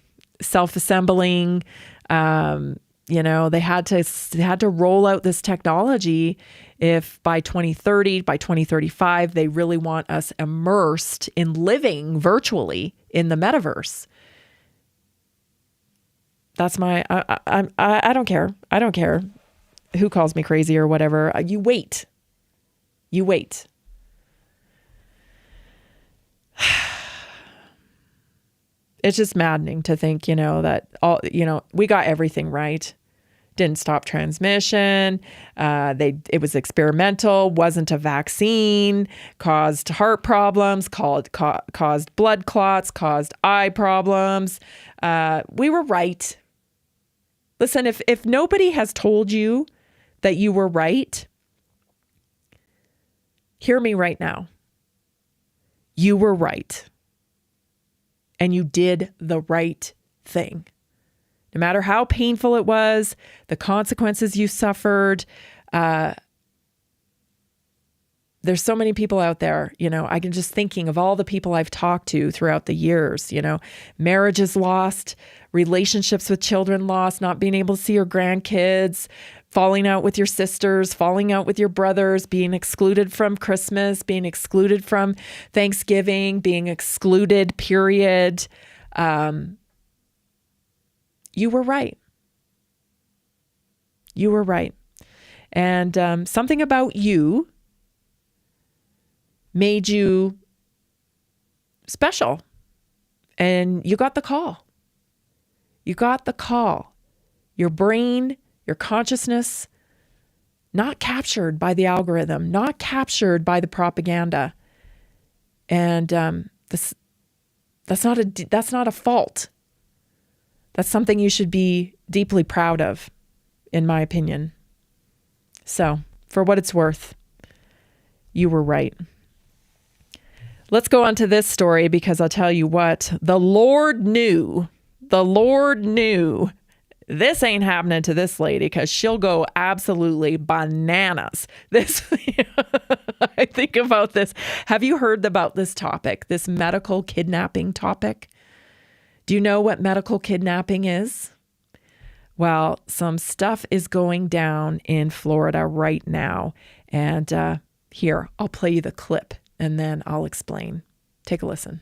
Self-assembling. They had to roll out this technology if by 2030, by 2035, they really want us immersed in living virtually in the metaverse. That's my, I don't care. I don't care who calls me crazy or whatever. You wait. You wait. It's just maddening to think, that we got everything right. Didn't stop transmission. It was experimental, wasn't a vaccine, caused heart problems, caused blood clots, caused eye problems. We were right. Listen, if nobody has told you that you were right, hear me right now. You were right. And you did the right thing. No matter how painful it was, the consequences you suffered. There's so many people out there, I can just thinking of all the people I've talked to throughout the years, marriages lost, relationships with children lost, not being able to see your grandkids, falling out with your sisters, falling out with your brothers, being excluded from Christmas, being excluded from Thanksgiving, being excluded, period. You were right. You were right. And something about you made you special. And you got the call. You got the call. Your brain, your consciousness, not captured by the algorithm, not captured by the propaganda. And that's not a fault. That's something you should be deeply proud of, in my opinion. So, for what it's worth, you were right. Let's go on to this story because I'll tell you what, the Lord knew this ain't happening to this lady because she'll go absolutely bananas. I think about this. Have you heard about this topic, this medical kidnapping topic? Do you know what medical kidnapping is? Well, some stuff is going down in Florida right now. And here, I'll play you the clip and then I'll explain. Take a listen.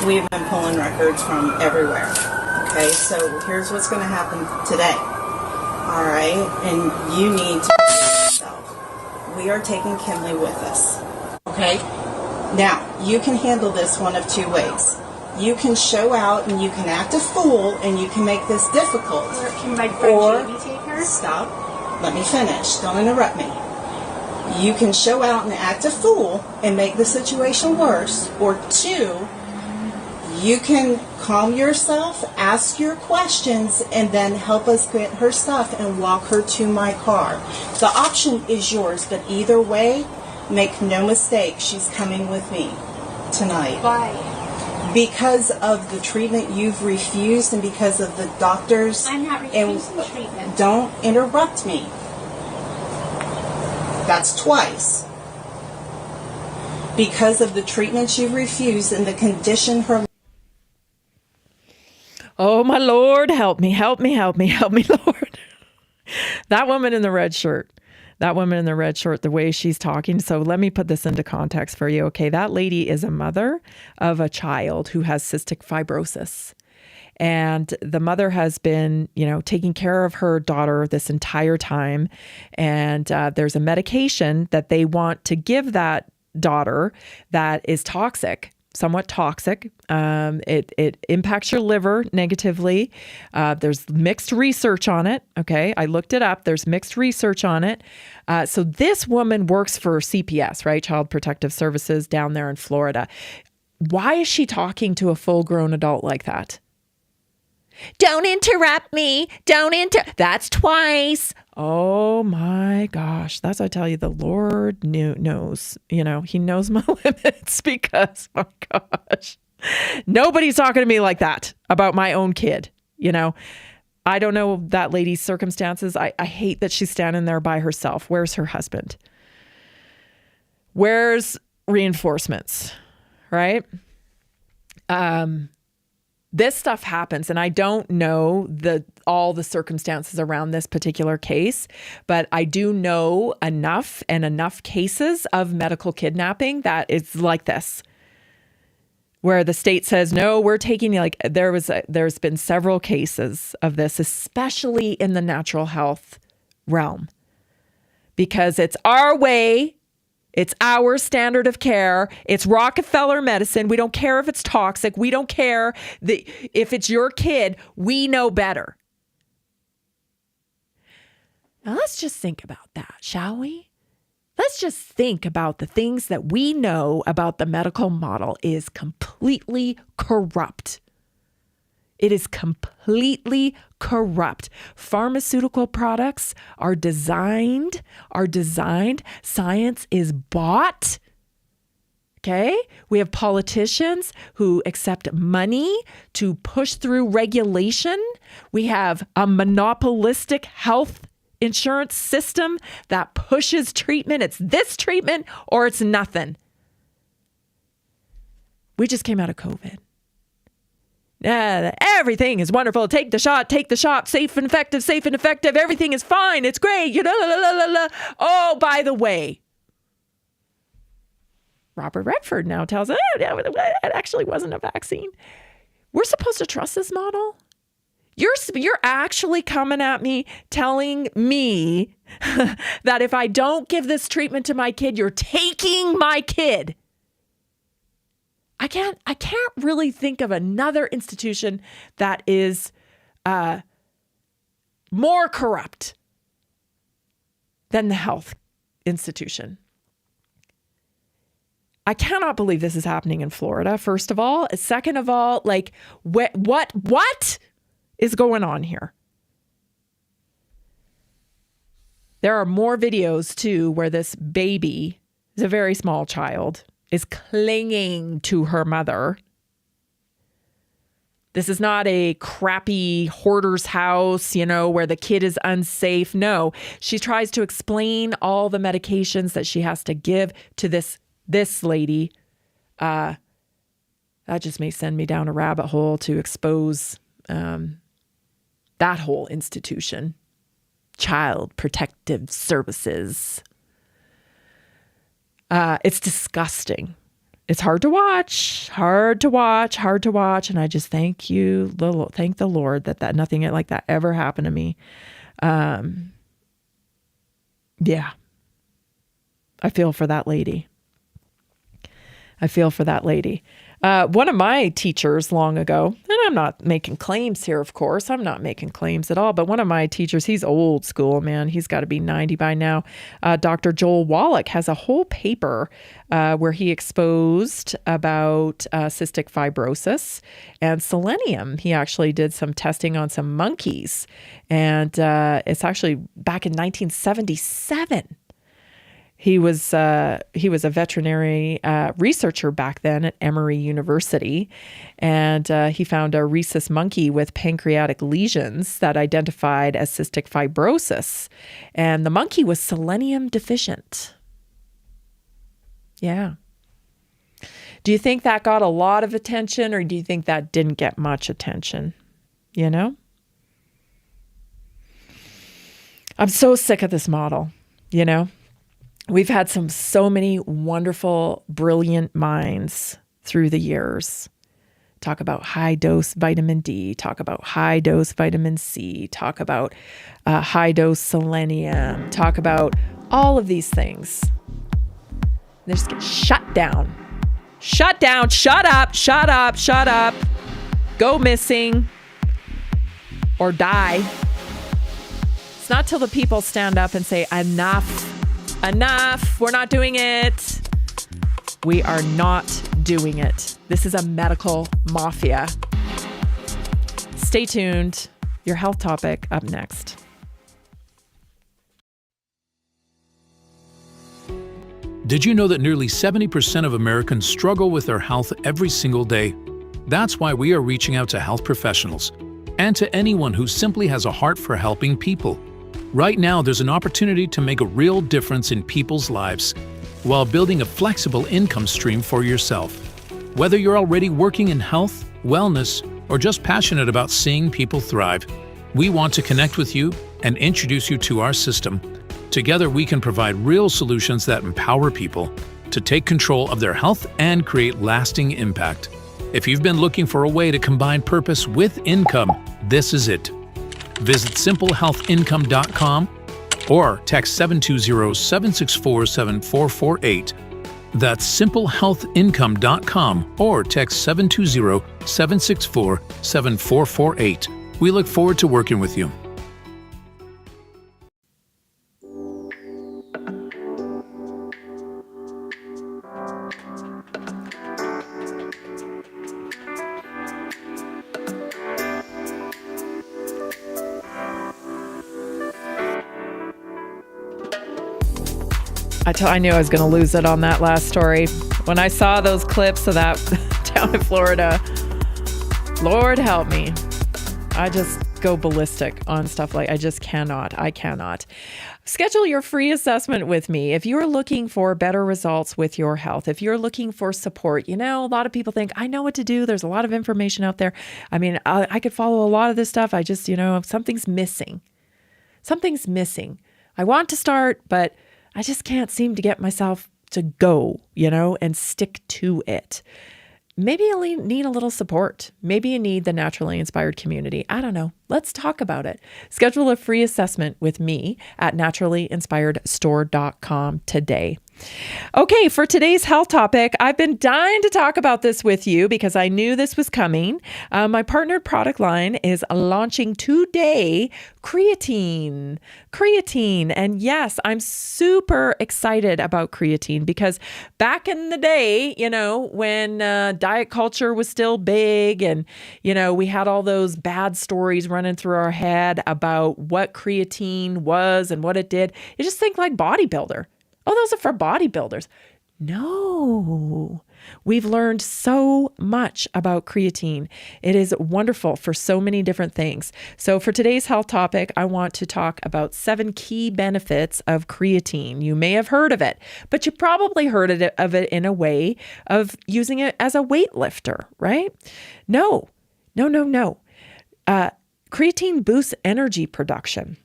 We've been pulling records from everywhere. Okay, so here's what's going to happen today. All right, and you need to protect yourself. We are taking Kimley with us. Okay? Now, you can handle this one of two ways. You can show out and you can act a fool and you can make this difficult. Or can my friend Jamie take her? Stop. Let me finish. Don't interrupt me. You can show out and act a fool and make the situation worse. Or two, you can calm yourself, ask your questions, and then help us get her stuff and walk her to my car. The option is yours, but either way, make no mistake, she's coming with me tonight. Why? Because of the treatment you've refused and because of the doctors. I'm not refusing treatment. Don't interrupt me. That's twice. Because of the treatment you've refused and the condition her. Oh, my Lord, help me, help me, help me, help me, Lord. That woman in the red shirt. The way she's talking. So let me put this into context for you. Okay, that lady is a mother of a child who has cystic fibrosis. And the mother has been, taking care of her daughter this entire time. And there's a medication that they want to give that daughter that is toxic. Somewhat toxic. It impacts your liver negatively. There's mixed research on it. Okay. I looked it up. There's mixed research on it. So this woman works for CPS, right? Child Protective Services down there in Florida. Why is she talking to a full-grown adult like that? Don't interrupt me. That's twice. Oh my gosh. That's what I tell you. The Lord knows, he knows my limits because, oh gosh, nobody's talking to me like that about my own kid. I don't know that lady's circumstances. I hate that she's standing there by herself. Where's her husband? Where's reinforcements, right? This stuff happens, and I don't know all the circumstances around this particular case, but I do know enough cases of medical kidnapping that it's like this, where the state says, no, we're taking, like there's been several cases of this, especially in the natural health realm, because it's our way. It's our standard of care. It's Rockefeller medicine. We don't care if it's toxic. We don't care if it's your kid. We know better. Now let's just think about that, shall we? Let's just think about the things that we know about the medical model is completely corrupt. It is completely corrupt. Pharmaceutical products are designed. Science is bought. Okay? We have politicians who accept money to push through regulation. We have a monopolistic health insurance system that pushes treatment. It's this treatment or it's nothing. We just came out of COVID. Everything is wonderful. Take the shot, safe and effective. Everything is fine. It's great. Oh, by the way, Robert Redfield now tells us it actually wasn't a vaccine. We're supposed to trust this model? You're actually coming at me telling me that if I don't give this treatment to my kid, you're taking my kid. I can't really think of another institution that is more corrupt than the health institution. I cannot believe this is happening in Florida, first of all. Second of all, like, what is going on here? There are more videos, too, where this baby is a very small child, is clinging to her mother. This is not a crappy hoarder's house, where the kid is unsafe. No, she tries to explain all the medications that she has to give to this lady. That just may send me down a rabbit hole to expose that whole institution. Child Protective Services. It's disgusting. It's hard to watch. And I just thank the Lord that nothing like that ever happened to me. Yeah. I feel for that lady. One of my teachers long ago, and I'm not making claims here, of course. I'm not making claims at all. But one of my teachers, he's old school, man. He's got to be 90 by now. Dr. Joel Wallach has a whole paper where he exposed about cystic fibrosis and selenium. He actually did some testing on some monkeys. And it's actually back in 1977. He was a veterinary researcher back then at Emory University, and he found a rhesus monkey with pancreatic lesions that identified as cystic fibrosis, and the monkey was selenium deficient. Yeah. Do you think that got a lot of attention, or do you think that didn't get much attention? I'm so sick of this model, We've had so many wonderful, brilliant minds through the years. Talk about high-dose vitamin D, talk about high-dose vitamin C, talk about high-dose selenium, talk about all of these things. They just get shut down. Shut down, shut up, go missing, or die. It's not till the people stand up and say, enough, we're not doing it. We are not doing it. This is a medical mafia. Stay tuned. Your health topic up next. Did you know that nearly 70% of Americans struggle with their health every single day? That's why we are reaching out to health professionals and to anyone who simply has a heart for helping people. Right now, there's an opportunity to make a real difference in people's lives. while building a flexible income stream for yourself. Whether you're already working in health, wellness, or just passionate about seeing people thrive, we want to connect with you and introduce you to our system. Together, we can provide real solutions that empower people to take control of their health and create lasting impact. If you've been looking for a way to combine purpose with income, this is it. Visit simplehealthincome.com or text 720-764-7448. That's simplehealthincome.com or text 720-764-7448. We look forward to working with you. I knew I was going to lose it on that last story. When I saw those clips of that down in Florida, Lord help me. I just go ballistic on stuff like I cannot. Schedule your free assessment with me. If you're looking for better results with your health, if you're looking for support, a lot of people think, I know what to do. There's a lot of information out there. I mean, I could follow a lot of this stuff. I just, something's missing. Something's missing. I want to start, but I just can't seem to get myself to go, and stick to it. Maybe you need a little support. Maybe you need the Naturally Inspired community. I don't know. Let's talk about it. Schedule a free assessment with me at naturallyinspiredstore.com today. Okay, for today's health topic, I've been dying to talk about this with you because I knew this was coming. My partnered product line is launching today, Creatine. And yes, I'm super excited about creatine because back in the day, when diet culture was still big and, we had all those bad stories running through our head about what creatine was and what it did, you just think like bodybuilder. Oh, those are for bodybuilders. No, we've learned so much about creatine. It is wonderful for so many different things. So for today's health topic, I want to talk about 7 key benefits of creatine. You may have heard of it, but you probably heard of it in a way of using it as a weightlifter, right? No. Creatine boosts energy production.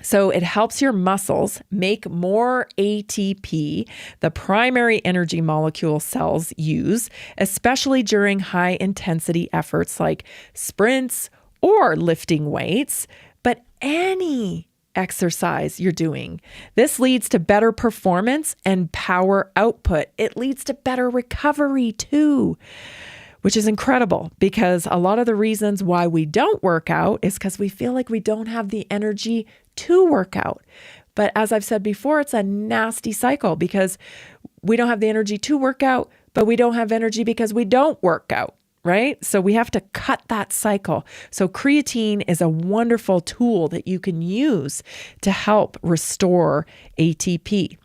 So it helps your muscles make more ATP, the primary energy molecule cells use, especially during high intensity efforts like sprints or lifting weights, but any exercise you're doing. This leads to better performance and power output. It leads to better recovery too, which is incredible because a lot of the reasons why we don't work out is because we feel like we don't have the energy to work out. But as I've said before, it's a nasty cycle because we don't have the energy to work out, but we don't have energy because we don't work out, right? So we have to cut that cycle. So creatine is a wonderful tool that you can use to help restore ATP.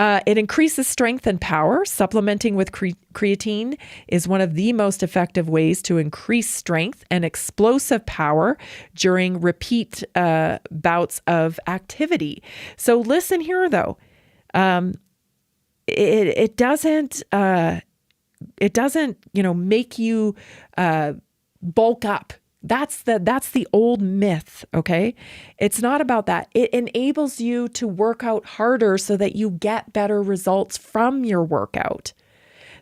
It increases strength and power. Supplementing with creatine is one of the most effective ways to increase strength and explosive power during repeat bouts of activity. So listen here, though. It doesn't make you bulk up. That's the old myth, okay? It's not about that. It enables you to work out harder so that you get better results from your workout.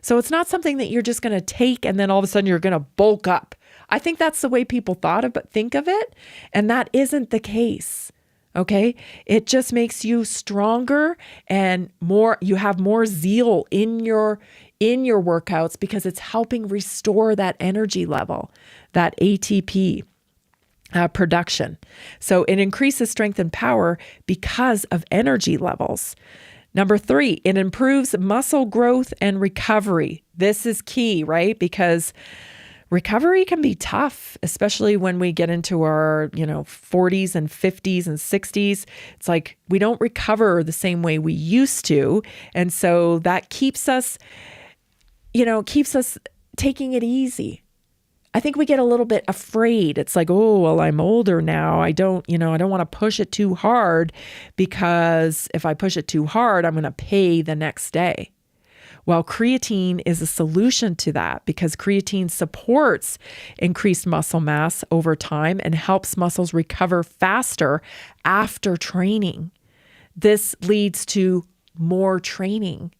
So it's not something that you're just going to take and then all of a sudden you're going to bulk up. I think that's the way people think of it, and that isn't the case. Okay? It just makes you stronger and you have more zeal in your workouts because it's helping restore that energy level, that ATP production. So it increases strength and power because of energy levels. Number 3, it improves muscle growth and recovery. This is key, right? Because recovery can be tough, especially when we get into our, 40s and 50s and 60s. It's like we don't recover the same way we used to. And so that keeps us taking it easy. I think we get a little bit afraid. It's like, oh, well, I'm older now. I don't want to push it too hard, because if I push it too hard, I'm going to pay the next day. Well, creatine is a solution to that, because creatine supports increased muscle mass over time and helps muscles recover faster after training. This leads to more training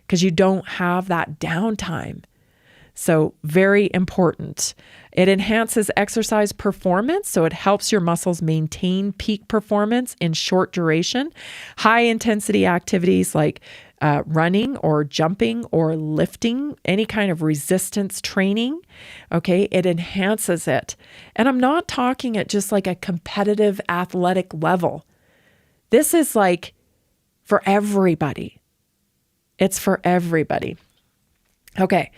because you don't have that downtime. So very important. It enhances exercise performance, so it helps your muscles maintain peak performance in short duration. High intensity activities like running or jumping or lifting, any kind of resistance training, okay, it enhances it. And I'm not talking at just like a competitive athletic level. This is like for everybody. It's for everybody. Okay.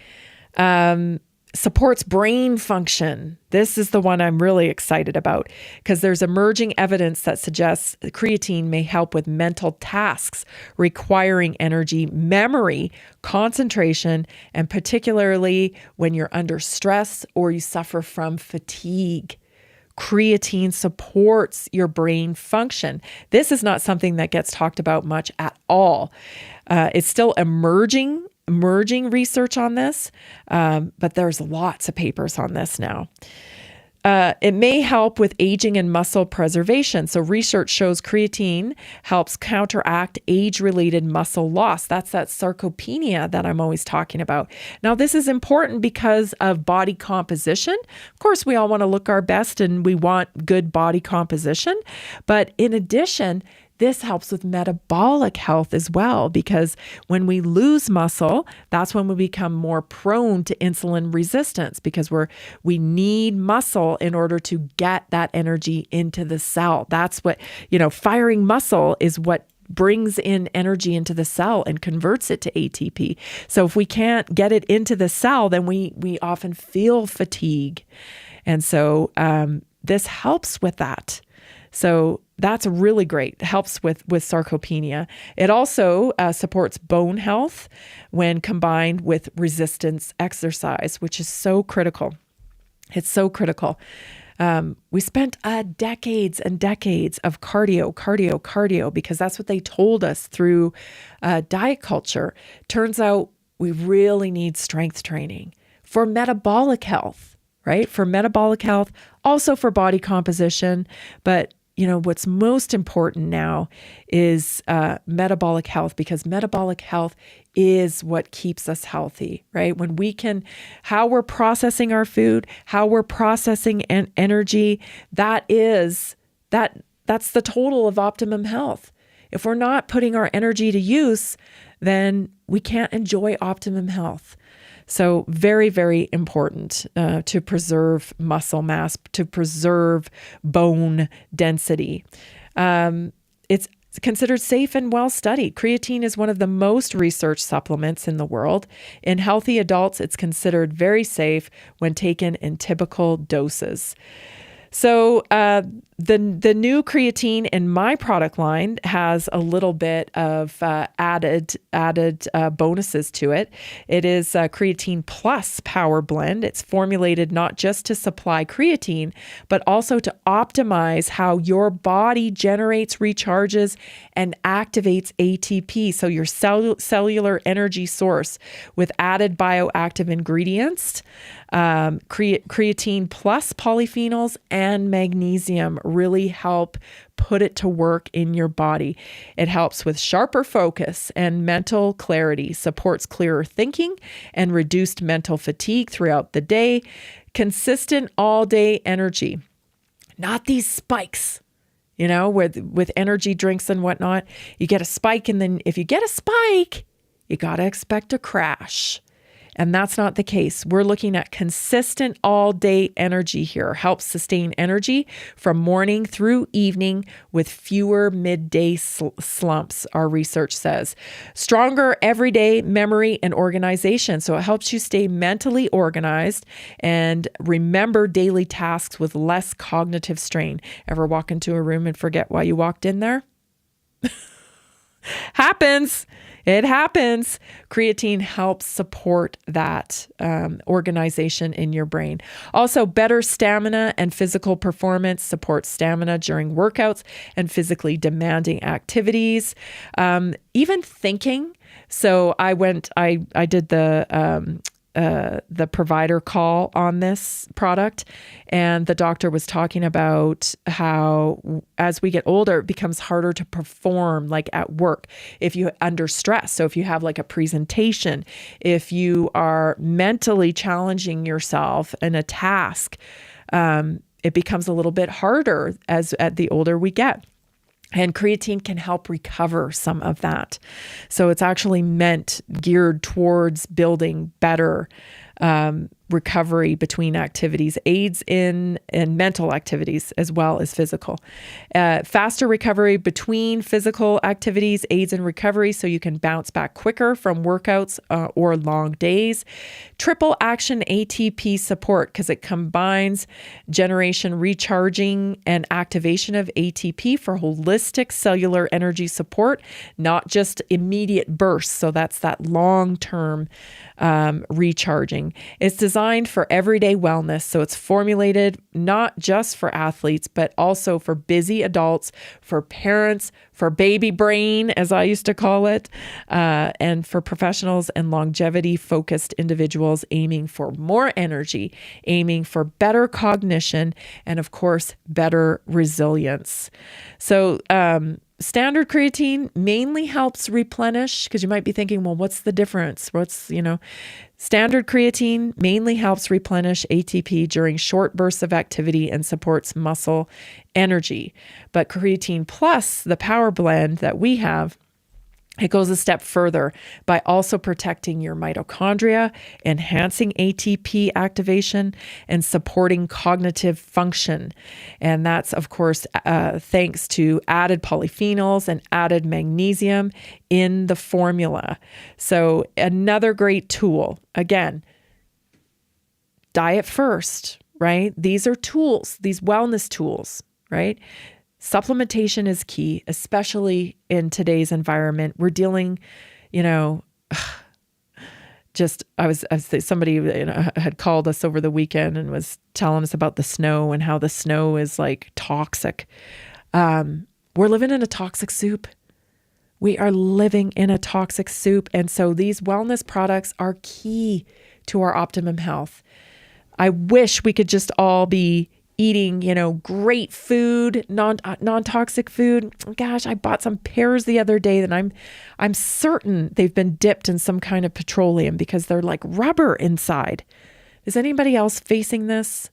Supports brain function. This is the one I'm really excited about, because there's emerging evidence that suggests creatine may help with mental tasks requiring energy, memory, concentration, and particularly when you're under stress or you suffer from fatigue. Creatine supports your brain function. This is not something that gets talked about much at all. It's still emerging research on this, but there's lots of papers on this now. It may help with aging and muscle preservation. So research shows creatine helps counteract age-related muscle loss. That's that sarcopenia that I'm always talking about. Now, this is important because of body composition. Of course, we all want to look our best and we want good body composition. But in addition, this helps with metabolic health as well, because when we lose muscle, that's when we become more prone to insulin resistance, because we need muscle in order to get that energy into the cell. That's what, firing muscle is what brings in energy into the cell and converts it to ATP. So if we can't get it into the cell, then we often feel fatigue. And so this helps with that. So that's really great. It helps with sarcopenia. It also supports bone health when combined with resistance exercise, which is so critical. It's so critical. We spent decades and decades of cardio, because that's what they told us through diet culture. Turns out we really need strength training for metabolic health, right? For metabolic health, also for body composition, but what's most important now is metabolic health, because metabolic health is what keeps us healthy, right? When how we're processing our food, how we're processing energy, that's the total of optimum health. If we're not putting our energy to use, then we can't enjoy optimum health. So very, very important to preserve muscle mass, to preserve bone density. It's considered safe and well studied. Creatine is one of the most researched supplements in the world. In healthy adults, it's considered very safe when taken in typical doses. So the new creatine in my product line has a little bit of added bonuses to it. It is a Creatine Plus Power Blend. It's formulated not just to supply creatine, but also to optimize how your body generates, recharges, and activates ATP. So your cellular energy source with added bioactive ingredients, creatine plus polyphenols and magnesium really help put it to work in your body. It helps with sharper focus and mental clarity, supports clearer thinking and reduced mental fatigue throughout the day, consistent all-day energy, not these spikes. With energy drinks and whatnot, you get a spike, and then if you get a spike, you got to expect a crash. And that's not the case. We're looking at consistent all-day energy here. Helps sustain energy from morning through evening with fewer midday slumps, our research says. Stronger everyday memory and organization. So it helps you stay mentally organized and remember daily tasks with less cognitive strain. Ever walk into a room and forget why you walked in there? Happens. It happens. Creatine helps support that organization in your brain. Also, better stamina and physical performance supports stamina during workouts and physically demanding activities. Even thinking. So I did the provider call on this product, and the doctor was talking about how as we get older, it becomes harder to perform like at work if you're under stress. So if you have like a presentation, if you are mentally challenging yourself in a task, it becomes a little bit harder as at the older we get. And creatine can help recover some of that. So it's actually geared towards building better recovery between activities, aids in mental activities as well as physical. Faster recovery between physical activities, aids in recovery so you can bounce back quicker from workouts or long days. Triple action ATP support because it combines generation, recharging, and activation of ATP for holistic cellular energy support, not just immediate bursts. So that's that long-term recharging. It's designed for everyday wellness. So it's formulated not just for athletes, but also for busy adults, for parents, for baby brain, as I used to call it, and for professionals and longevity-focused individuals aiming for more energy, aiming for better cognition, and of course, better resilience. So, standard creatine mainly helps replenish, because you might be thinking, well, what's the difference? Standard creatine mainly helps replenish ATP during short bursts of activity and supports muscle energy. But Creatine Plus, the power blend that we have, it goes a step further by also protecting your mitochondria, enhancing ATP activation, and supporting cognitive function. And that's, of course, thanks to added polyphenols and added magnesium in the formula. So another great tool. Again, diet first, right? These are tools, these wellness tools, right? Supplementation is key, especially in today's environment. We're dealing, somebody had called us over the weekend and was telling us about the snow and how the snow is like toxic. We're living in a toxic soup. We are living in a toxic soup. And so these wellness products are key to our optimum health. I wish we could just all be eating, great food, non-toxic food. Gosh, I bought some pears the other day that I'm certain they've been dipped in some kind of petroleum because they're like rubber inside. Is anybody else facing this?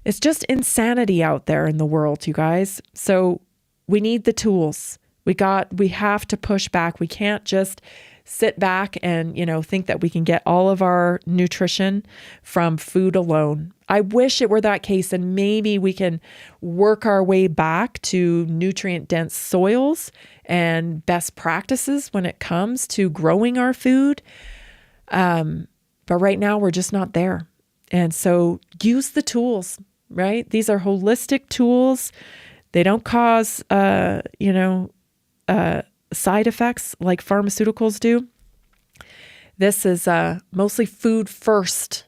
It's just insanity out there in the world, you guys. So we need the tools. We have to push back. We can't just sit back and, think that we can get all of our nutrition from food alone. I wish it were that case, and maybe we can work our way back to nutrient-dense soils and best practices when it comes to growing our food. But right now, we're just not there. And so use the tools, right? These are holistic tools. They don't cause, side effects like pharmaceuticals do. This is mostly food first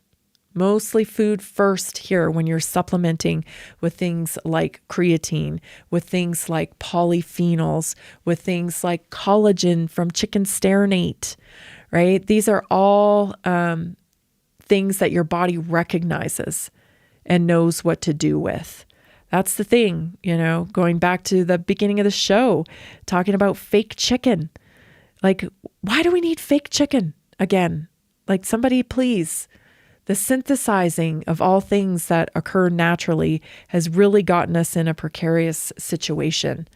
here when you're supplementing with things like creatine, with things like polyphenols, with things like collagen from chicken sternate, right? These are all things that your body recognizes and knows what to do with. That's the thing, going back to the beginning of the show, talking about fake chicken. Like, why do we need fake chicken again? Like, somebody please. The synthesizing of all things that occur naturally has really gotten us in a precarious situation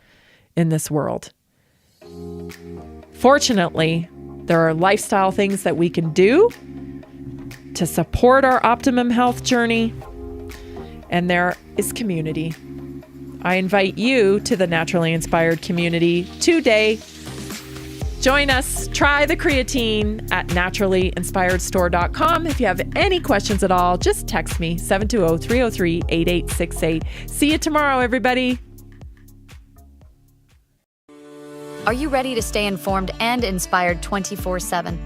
in this world. Fortunately, there are lifestyle things that we can do to support our optimum health journey. And there is community. I invite you to the Naturally Inspired community today. Join us. Try the creatine at naturallyinspiredstore.com. If you have any questions at all, just text me 720-303-8868. See you tomorrow, everybody. Are you ready to stay informed and inspired 24/7?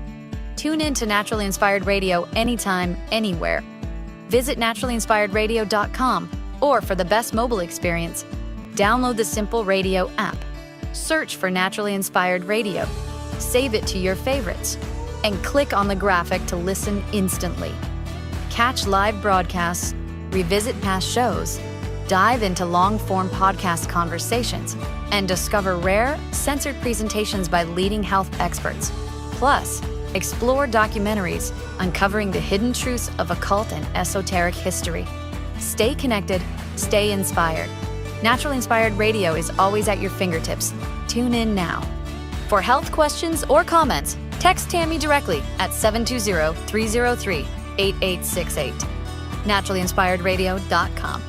Tune in to Naturally Inspired Radio anytime, anywhere. Visit naturallyinspiredradio.com, or for the best mobile experience, download the Simple Radio app. Search for Naturally Inspired Radio, save it to your favorites, and click on the graphic to listen instantly. Catch live broadcasts, revisit past shows, dive into long-form podcast conversations, and discover rare, censored presentations by leading health experts. Plus, explore documentaries uncovering the hidden truths of occult and esoteric history. Stay connected, stay inspired. Naturally Inspired Radio is always at your fingertips. Tune in now. For health questions or comments, text Tammy directly at 720-303-8868. naturallyinspiredradio.com.